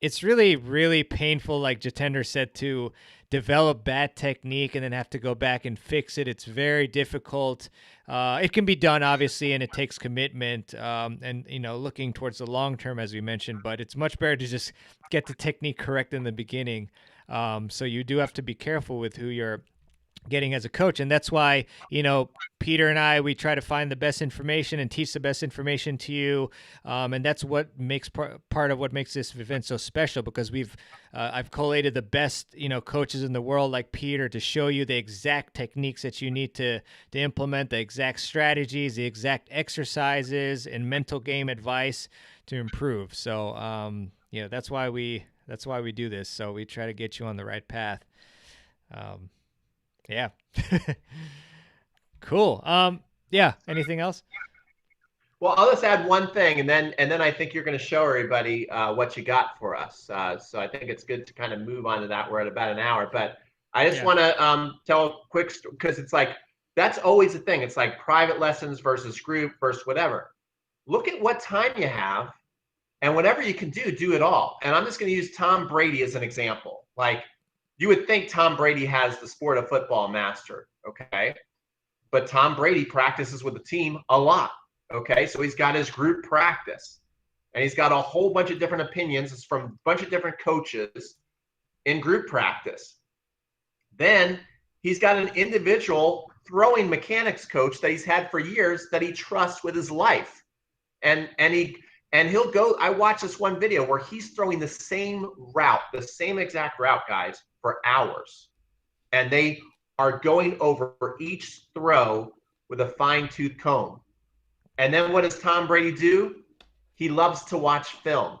it's really, really painful, like Jatender said, to develop bad technique and then have to go back and fix it. It's very difficult. It can be done, obviously, and it takes commitment and, looking towards the long term, as we mentioned, but it's much better to just get the technique correct in the beginning. So you do have to be careful with who you're getting as a coach. And that's why, Peter and I, we try to find the best information and teach the best information to you. And that's what makes part of what makes this event so special, because I've collated the best, coaches in the world like Peter to show you the exact techniques that you need to implement, the exact strategies, the exact exercises and mental game advice to improve. So, that's why we do this. So we try to get you on the right path. Yeah. Cool. Yeah. Anything else? Well, I'll just add one thing, and then I think you're going to show everybody what you got for us. So I think it's good to kind of move on to that. We're at about an hour, but I just want to tell a quick, because it's like that's always the thing. It's like private lessons versus group versus whatever. Look at what time you have, and whatever you can do it all. And I'm just going to use Tom Brady as an example. Like, you would think Tom Brady has the sport of football mastered, okay? But Tom Brady practices with the team a lot, okay? So he's got his group practice, and he's got a whole bunch of different opinions. It's from a bunch of different coaches in group practice. Then he's got an individual throwing mechanics coach that he's had for years that he trusts with his life. And he'll go, I watched this one video where he's throwing the same route, the same exact route, guys, for hours. And they are going over each throw with a fine-tooth comb. And then what does Tom Brady do? He loves to watch film.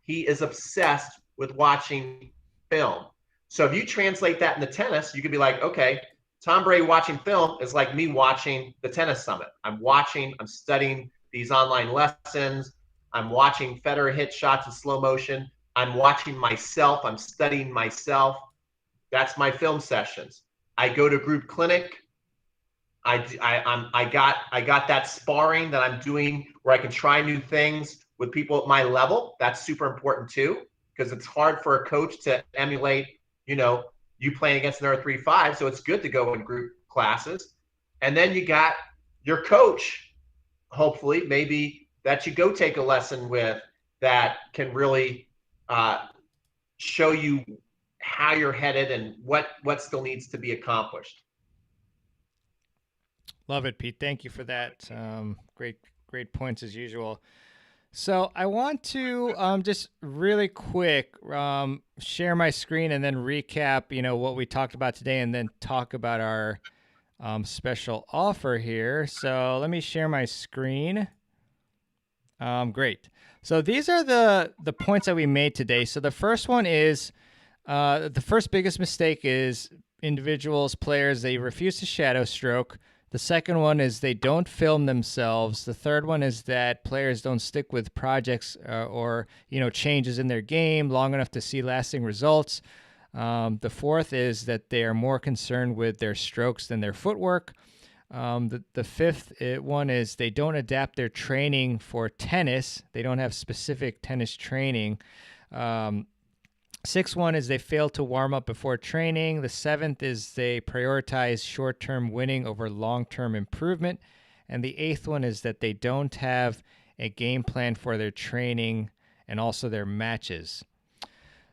He is obsessed with watching film. So if you translate that into tennis, you could be like, okay, Tom Brady watching film is like me watching the tennis summit. I'm studying these online lessons. I'm watching Federer hit shots in slow motion. I'm watching myself. I'm studying myself. That's my film sessions. I go to group clinic. I got that sparring that I'm doing where I can try new things with people at my level. That's super important too, because it's hard for a coach to emulate, you playing against another 3-5. So it's good to go in group classes. And then you got your coach, hopefully, maybe that you go take a lesson with that can really show you how you're headed and what still needs to be accomplished. Love it, Pete. Thank you for that. Great points as usual. So I want to just really quick share my screen and then recap, what we talked about today, and then talk about our special offer here. So let me share my screen. Great. So these are the points that we made today. So the first one is the first biggest mistake is individuals, players, they refuse to shadow stroke. The second one is they don't film themselves. The third one is that players don't stick with projects or changes in their game long enough to see lasting results. The fourth is that they are more concerned with their strokes than their footwork. The fifth one is they don't adapt their training for tennis. They don't have specific tennis training. Sixth one is they fail to warm up before training. The seventh is they prioritize short-term winning over long-term improvement. And the eighth one is that they don't have a game plan for their training and also their matches.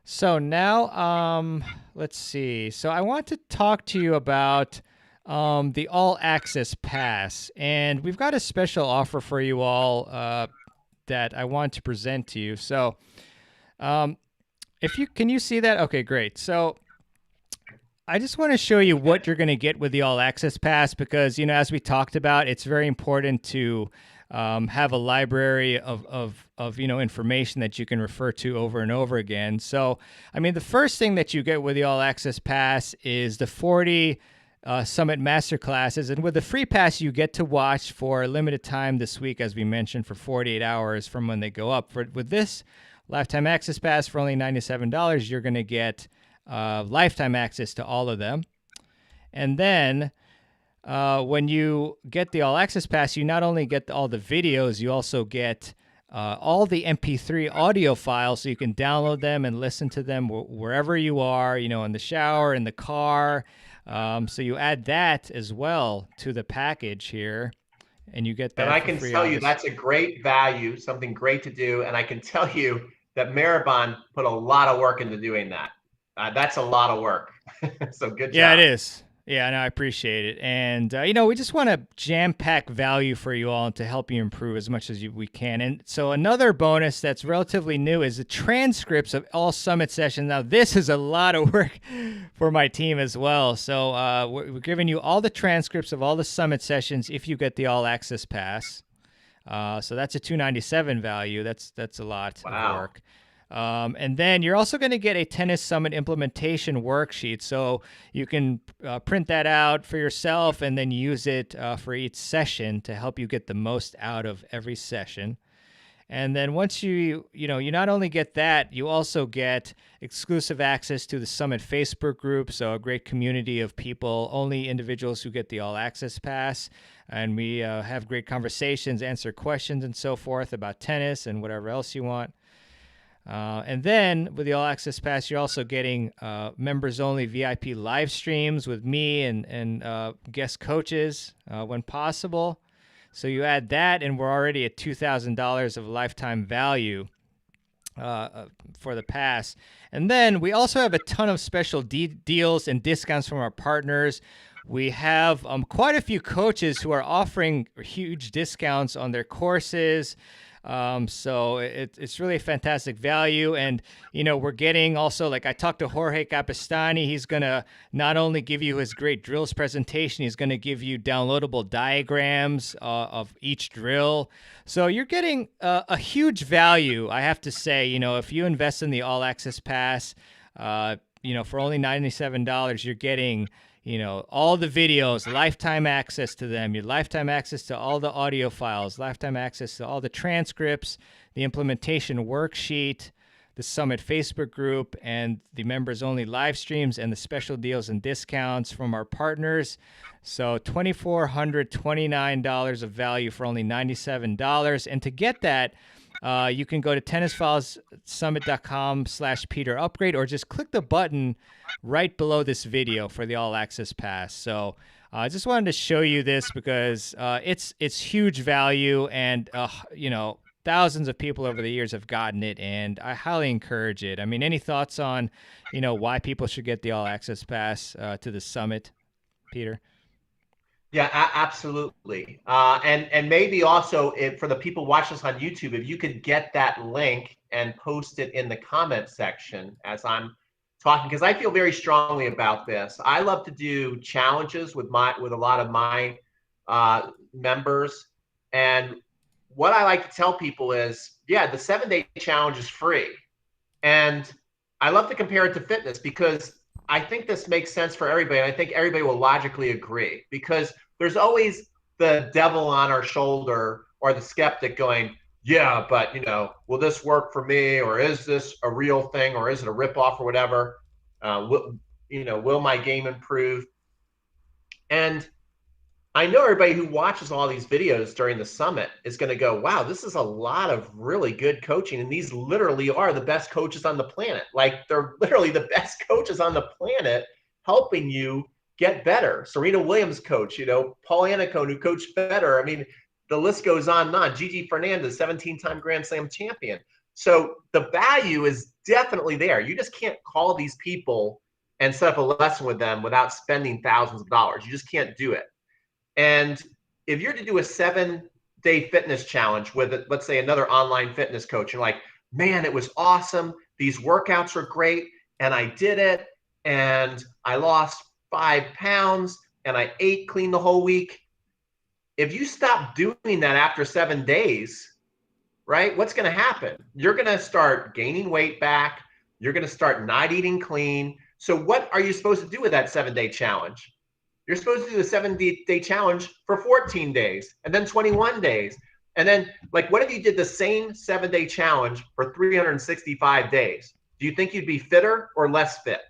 So now, let's see. So I want to talk to you about the All Access Pass. And we've got a special offer for you all that I want to present to you. So can you see that? Okay, great. So I just want to show you what you're going to get with the All Access Pass because, as we talked about, it's very important to have a library of information that you can refer to over and over again. So, I mean, the first thing that you get with the All Access Pass is the 40 Summit Masterclasses. And with the free pass, you get to watch for a limited time this week, as we mentioned, for 48 hours from when they go up. With this Lifetime Access Pass for only $97, you're going to get lifetime access to all of them. And then when you get the All Access Pass, you not only get all the videos, you also get all the MP3 audio files, so you can download them and listen to them wherever you are, in the shower, in the car. So you add that as well to the package here, and you get that. And I can tell you that's a great value, something great to do. And I can tell you that Mehrban put a lot of work into doing that. That's a lot of work. So good job. Yeah, it is. Yeah, no, I appreciate it. And, we just want to jam-pack value for you all to help you improve as much as we can. And so another bonus that's relatively new is the transcripts of all Summit sessions. Now, this is a lot of work for my team as well. So we're giving you all the transcripts of all the Summit sessions if you get the All Access Pass. So that's a $297 value. That's a lot of work. And then you're also going to get a Tennis Summit implementation worksheet. So you can print that out for yourself and then use it for each session to help you get the most out of every session. And then once you not only get that, you also get exclusive access to the Summit Facebook group. So a great community of people, only individuals who get the All Access Pass. And we have great conversations, answer questions and so forth about tennis and whatever else you want. And then with the All Access Pass, you're also getting members-only VIP live streams with me and guest coaches when possible. So you add that, and we're already at $2,000 of lifetime value for the pass. And then we also have a ton of special deals and discounts from our partners. We have quite a few coaches who are offering huge discounts on their courses. So it's really a fantastic value. And, we're getting also, like I talked to Jorge Capistani, he's going to not only give you his great drills presentation, he's going to give you downloadable diagrams of each drill. So you're getting a huge value, I have to say. If you invest in the All Access Pass, for only $97, you're getting all the videos, lifetime access to them, your lifetime access to all the audio files, lifetime access to all the transcripts, the implementation worksheet, the Summit Facebook group, and the members-only live streams and the special deals and discounts from our partners. So $2,429 of value for only $97. And to get that, you can go to tennisfilessummit.com/Peter Upgrade or just click the button right below this video for the All Access Pass. So I just wanted to show you this because it's huge value, and thousands of people over the years have gotten it, and I highly encourage it. I mean, any thoughts on why people should get the All Access Pass to the Summit, Peter? Yeah, absolutely. And maybe also for the people watching us on YouTube, if you could get that link and post it in the comment section as I'm talking, because I feel very strongly about this. I love to do challenges with a lot of my members. And what I like to tell people is, yeah, the 7-day challenge is free. And I love to compare it to fitness because I think this makes sense for everybody. And I think everybody will logically agree because there's always the devil on our shoulder or the skeptic going, yeah, but will this work for me? Or is this a real thing? Or is it a ripoff or whatever? Will my game improve? And I know everybody who watches all these videos during the summit is going to go, wow, this is a lot of really good coaching. And these literally are the best coaches on the planet. Like they're literally the best coaches on the planet helping you get better. Serena Williams coach, Paul Annacone who coached better. I mean, the list goes on and on. Gigi Fernandez, 17-time Grand Slam champion. So the value is definitely there. You just can't call these people and set up a lesson with them without spending thousands of dollars. You just can't do it. And if you're to do a 7-day fitness challenge with, let's say, another online fitness coach, you're like, man, it was awesome. These workouts are great. And I did it. and I lost 5 pounds and I ate clean the whole week. If you stop doing that after 7 days, right, what's going to happen? You're going to start gaining weight back. You're going to start not eating clean. So what are you supposed to do with that 7-day challenge? You're supposed to do the 7-day challenge for 14 days and then 21 days. And then, like, what if you did the same 7-day challenge for 365 days? Do you think you'd be fitter or less fit?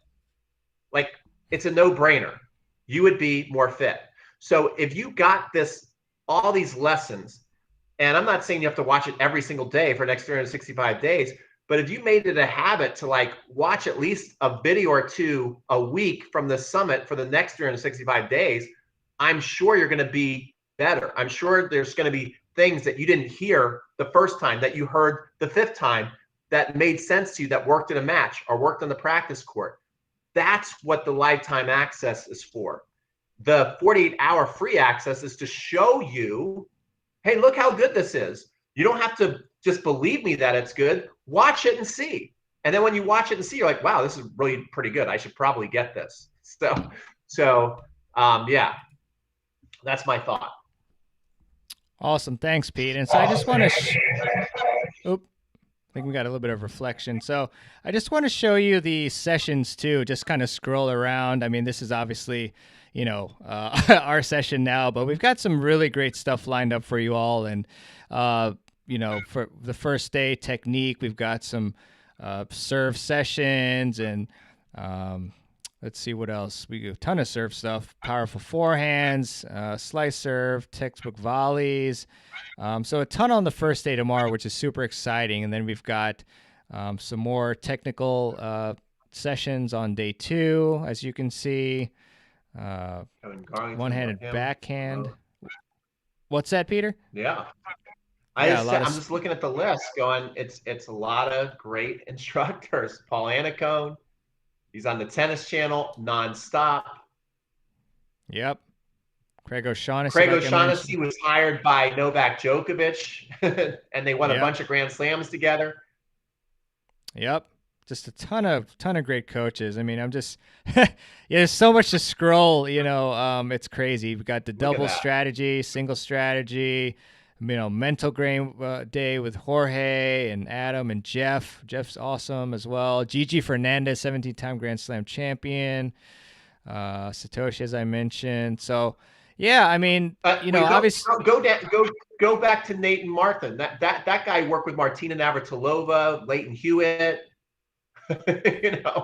Like, it's a no-brainer. You would be more fit. So if you got this, all these lessons, and I'm not saying you have to watch it every single day for the next 365 days, but if you made it a habit to like watch at least a video or two a week from the summit for the next 365 days, I'm sure you're going to be better. I'm sure there's going to be things that you didn't hear the first time that you heard the 5th time that made sense to you, that worked in a match or worked on the practice court. That's what the lifetime access is for. The 48-hour free access is to show you, hey, look how good this is. You don't have to just believe me that it's good. Watch it and see. And then when you watch it and see, you're like, wow, this is really pretty good. I should probably get this. So yeah, that's my thought. Awesome. Thanks, Pete. And so I just want to, I think we got a little bit of reflection. So I just want to show you the sessions too, just kind of scroll around. I mean, this is obviously, our session now, but we've got some really great stuff lined up for you all. And, for the first day technique, we've got some serve sessions and let's see what else. We do a ton of serve stuff, powerful forehands, slice serve, textbook volleys. So a ton on the first day tomorrow, which is super exciting. And then we've got some more technical sessions on day 2, as you can see. One-handed backhand. What's that, Peter? Yeah. I'm just looking at the list going, it's a lot of great instructors. Paul Anacone, he's on the Tennis Channel nonstop. Yep. Craig O'Shaughnessy. Craig O'Shaughnessy was hired by Novak Djokovic, and they won a bunch of Grand Slams together. Yep. Just a ton of great coaches. I mean, I'm just there's so much to scroll. It's crazy. We've got the double strategy, single strategy. Mental game day with Jorge and Adam and Jeff. Jeff's awesome as well. Gigi Fernandez, 17-time Grand Slam champion. Satoshi, as I mentioned. So, yeah, I mean, obviously go back to Nate and Martin. That guy worked with Martina Navratilova, Leighton Hewitt.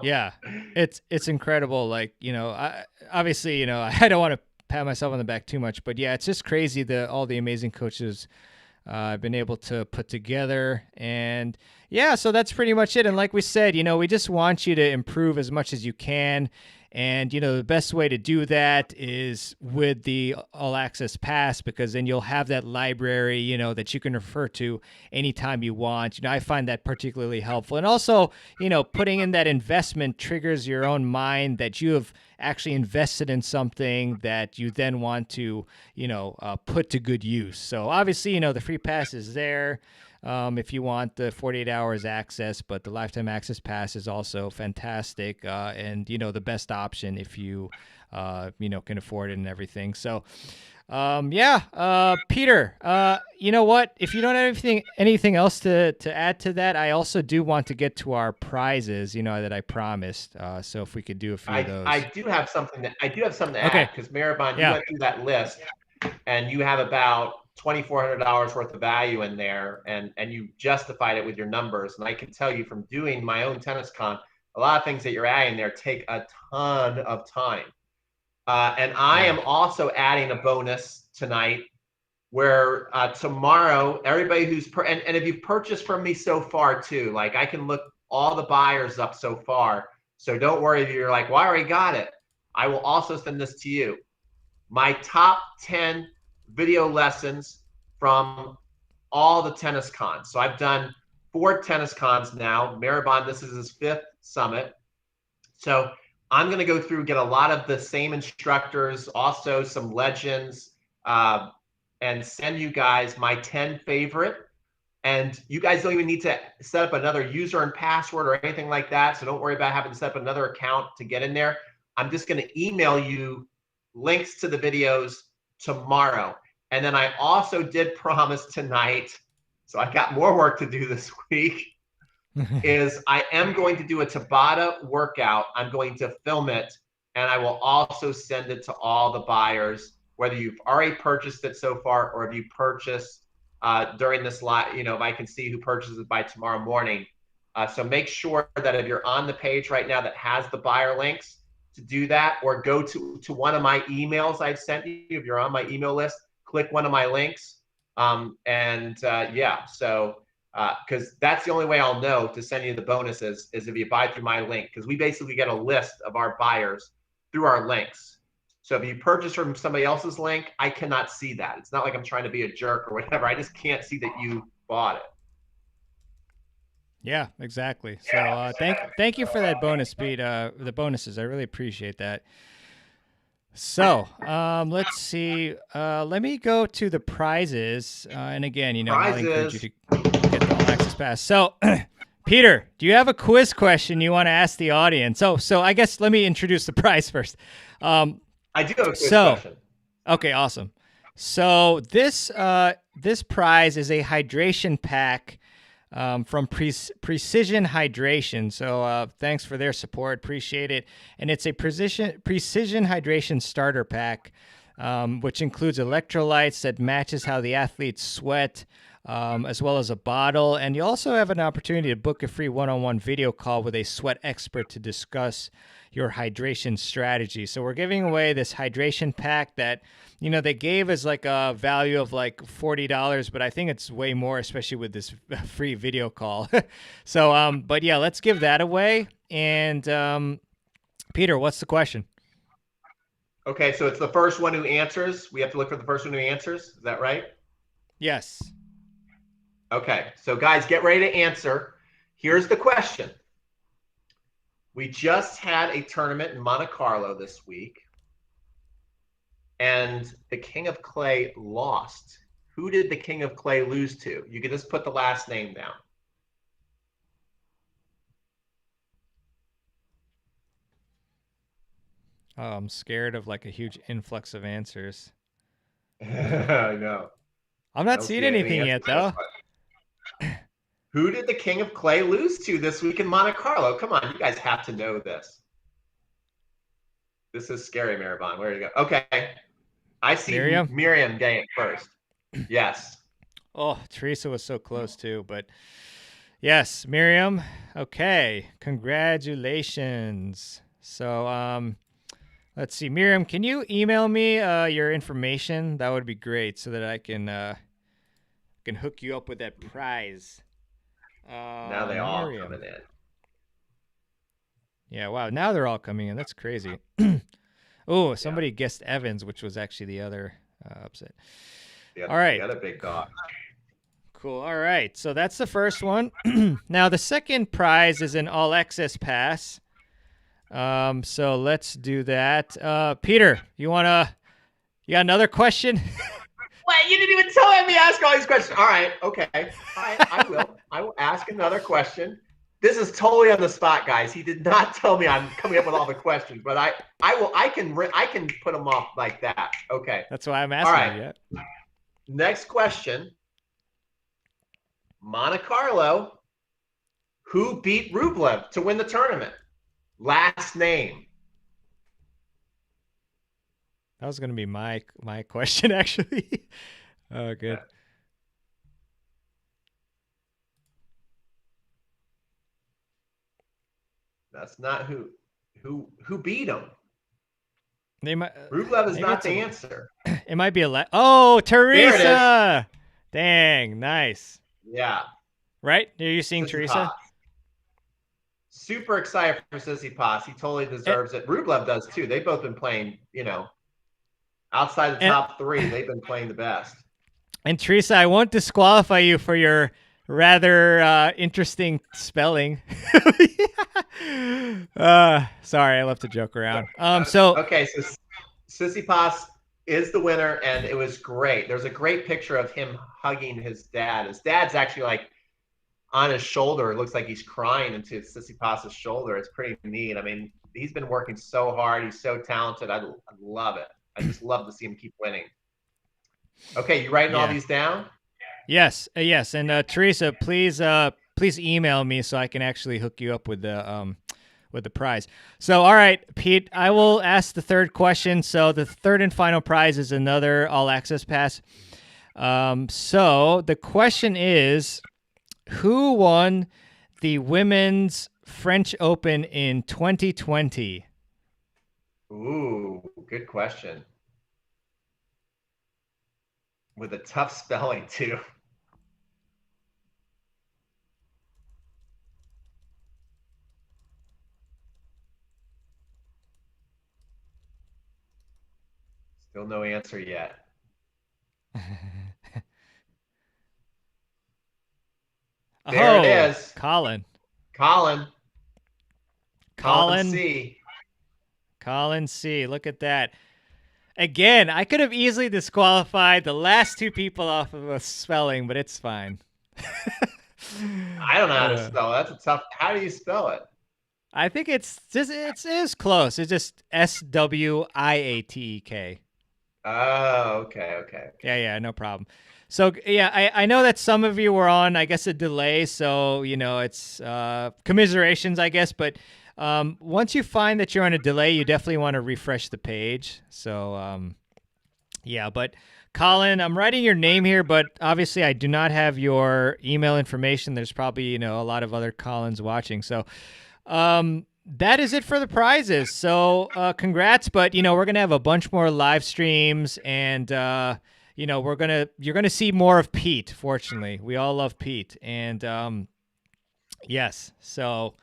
Yeah, it's incredible. Like, I don't want to pat myself on the back too much, but yeah, it's just crazy all the amazing coaches I've been able to put together. And yeah, so that's pretty much it. And like we said, we just want you to improve as much as you can. And, the best way to do that is with the All Access Pass, because then you'll have that library, that you can refer to anytime you want. I find that particularly helpful. And also, putting in that investment triggers your own mind that you have actually invested in something that you then want to, put to good use. So obviously, the free pass is there. If you want the 48 hours access, but the lifetime access pass is also fantastic, and the best option if you can afford it and everything. So Peter, you know what, if you don't have anything else to add to that, I also do want to get to our prizes that I promised, so if we could do a few of those. I do have something to add, because Mehrban, you went through that list and you have about $2,400 worth of value in there, and you justified it with your numbers. And I can tell you from doing my own tennis con, a lot of things that you're adding there take a ton of time. And I am also adding a bonus tonight where tomorrow, everybody who's, and if you've purchased from me so far too, like I can look all the buyers up so far. So don't worry if you're like, well, I already got it. I will also send this to you. My top 10 video lessons from all the tennis cons. So I've done 4 tennis cons now. Mehrban, this is his 5th summit. So I'm going to go through, get a lot of the same instructors, also some legends, and send you guys my 10 favorite. And you guys don't even need to set up another user and password or anything like that. So don't worry about having to set up another account to get in there. I'm just going to email you links to the videos tomorrow. And then I also did promise tonight, so I got more work to do this week, is I am going to do a Tabata workout. I'm going to film it, and I will also send it to all the buyers, whether you've already purchased it so far or if you purchased during this live, if I can see who purchases it by tomorrow morning. So make sure that if you're on the page right now that has the buyer links, to do that, or go to one of my emails I've sent you. If you're on my email list, click one of my links. Yeah, so because that's the only way I'll know to send you the bonuses is if you buy through my link, because we basically get a list of our buyers through our links. So if you purchase from somebody else's link, I cannot see that. It's not like I'm trying to be a jerk or whatever. I just can't see that you bought it. Yeah, exactly. So thank you for that bonus, Pete. The bonuses, I really appreciate that. So let's see. Let me go to the prizes. And again, I encourage you to get the all access pass. So Peter, do you have a quiz question you want to ask the audience? So I guess let me introduce the prize first. I do have a quiz question. Okay, awesome. So this prize is a hydration pack from Precision Hydration. So thanks for their support. Appreciate it. And it's a Precision Hydration starter pack, which includes electrolytes that matches how the athletes sweat, as well as a bottle. And you also have an opportunity to book a free one-on-one video call with a sweat expert to discuss your hydration strategy. So we're giving away this hydration pack that, they gave as like a value of like $40, but I think it's way more, especially with this free video call. So, but yeah, let's give that away. And Peter, what's the question? Okay, so it's the first one who answers. We have to look for the first one who answers. Is that right? Yes. Okay, so guys, get ready to answer. Here's the question. We just had a tournament in Monte Carlo this week, and the King of Clay lost. Who did the King of Clay lose to? You can just put the last name down. Oh, I'm scared of like a huge influx of answers. I know. I'm not seeing anything yet, though. Who did the King of Clay lose to this week in Monte Carlo? Come on, you guys have to know this. This is scary, Mehrban. Where do you go? Okay. I see Miriam getting it first. Yes. Oh, Teresa was so close too, but yes, Miriam. Okay. Congratulations. So, let's see. Miriam, can you email me your information? That would be great so that I can hook you up with that prize. Now they all coming in. Yeah, wow. Now they're all coming in. That's crazy. Oh, somebody guessed Evans, which was actually the other upset. All right. The other big dog. Cool. All right. So that's the first one. Now, the second prize is an all-access pass. So let's do that. Peter, you got another question? What? You didn't even tell me to ask all these questions. All right. Okay. All right. I will ask another question. This is totally on the spot, guys. He did not tell me I'm coming up with all the questions, but I can put them off like that. Okay. That's why I'm asking you. Yeah. Next question. Monte Carlo. Who beat Rublev to win the tournament? Last name. That was going to be my question, actually. Oh, good. That's not who beat him. Rublev is not the answer. It might be Oh, Teresa! Dang, nice. Yeah. Right? Are you seeing Teresa? Super excited for Tsitsipas. He totally deserves it. Rublev does too. They've both been playing, outside the top three, they've been playing the best. And Teresa, I won't disqualify you for your rather interesting spelling. Sorry, I love to joke around. So Tsitsipas is the winner, and it was great. There's a great picture of him hugging his dad. His dad's actually like on his shoulder. It looks like he's crying into Tsitsipas' shoulder. It's pretty neat. I mean, he's been working so hard. He's so talented. I love it. I just love to see him keep winning. Okay, you writing all Yeah. these down? Yes. Yes. And Teresa, please email me so I can actually hook you up with the prize. So, all right, Pete, I will ask the third question. So the third and final prize is another all access pass. So the question is, who won the women's French Open in 2020? Ooh, good question. With a tough spelling too. Still no answer yet. There it Oh, is. Colin. Colin. Colin Colin. C. Colin C. Look at that. Again, I could have easily disqualified the last two people off of a spelling, but it's fine. I don't know how to spell it. That's a tough. How do you spell it? I think it's close. It's just Swiatek. Oh, okay. Yeah, no problem. So yeah, I know that some of you were on, I guess, a delay. So it's commiserations, I guess. But once you find that you're on a delay, you definitely want to refresh the page. So yeah, but Colin, I'm writing your name here, but obviously I do not have your email information. There's probably a lot of other Collins watching. So that is it for the prizes. So congrats, but we're gonna have a bunch more live streams, and you're gonna see more of Pete. Fortunately, we all love Pete, and yes. So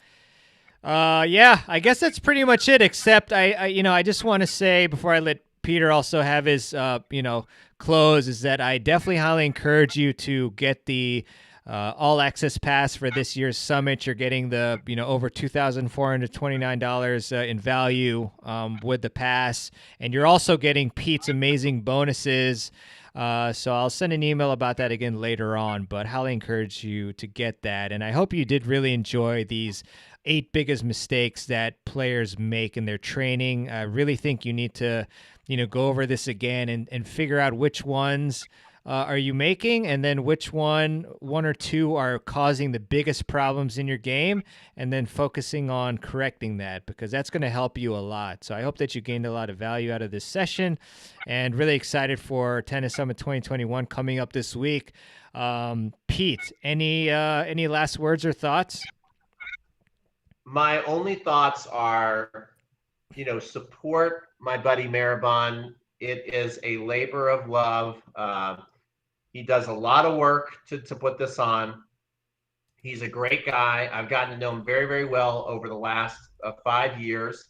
yeah, I guess that's pretty much it. Except I just want to say before I let Peter also have his close, is that I definitely highly encourage you to get the all access pass for this year's summit. You're getting the over $2,429 in value with the pass, and you're also getting Pete's amazing bonuses. So I'll send an email about that again later on, but highly encourage you to get that. And I hope you did really enjoy these 8 biggest mistakes that players make in their training. I really think you need to go over this again and figure out which ones are you making, and then which one or two are causing the biggest problems in your game, and then focusing on correcting that, because that's going to help you a lot. So I hope that you gained a lot of value out of this session, and really excited for Tennis Summit 2021 coming up this week. Pete, any last words or thoughts? My only thoughts are, support my buddy Mehrban. It is a labor of love. He does a lot of work to put this on. He's a great guy. I've gotten to know him very, very well over the last 5 years.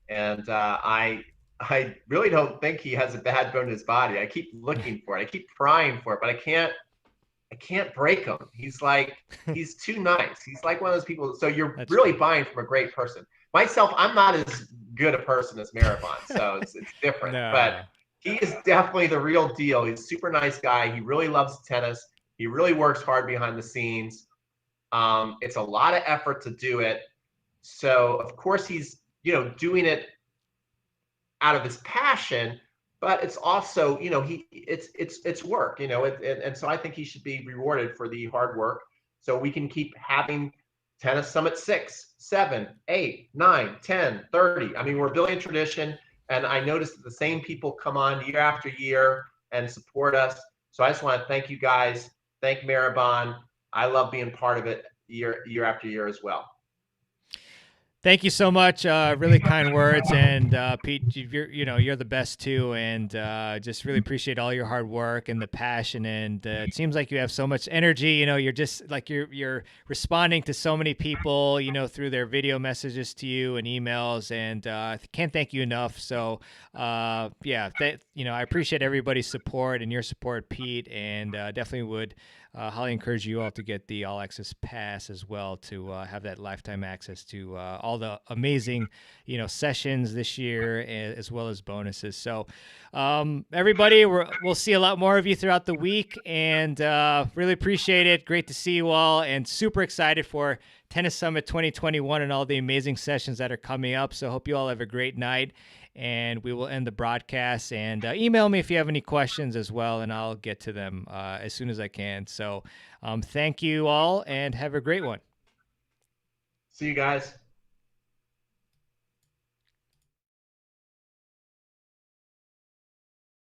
And I really don't think he has a bad bone in his body. I keep looking for it. I keep prying for it, but I can't break him. He's too nice. He's like one of those people. So you're That's really true. buying from a great person. Myself, I'm not as good a person as Mehrban, so it's different. No. But he is definitely the real deal. He's a super nice guy. He really loves tennis. He really works hard behind the scenes. It's a lot of effort to do it. So of course he's doing it out of his passion, but it's also it's work, and so I think he should be rewarded for the hard work, so we can keep having Tennis Summit 6, 7, 8, 9, 10, 30. I mean, we're building a tradition, and I noticed that the same people come on year after year and support us. So I just want to thank you guys. Thank Mehrban. I love being part of it year after year as well. Thank you so much. Really kind words, and Pete, you're the best too, and just really appreciate all your hard work and the passion. And it seems like you have so much energy. You're just like you're responding to so many people, through their video messages to you and emails, and I can't thank you enough. So yeah, I appreciate everybody's support and your support, Pete, and definitely would highly encourage you all to get the all access pass as well, to have that lifetime access to all all the amazing, sessions this year, as well as bonuses. So, everybody, we'll see a lot more of you throughout the week, and really appreciate it. Great to see you all, and super excited for Tennis Summit 2021 and all the amazing sessions that are coming up. So hope you all have a great night, and we will end the broadcast. And email me if you have any questions as well, and I'll get to them as soon as I can. So thank you all, and have a great one. See you guys.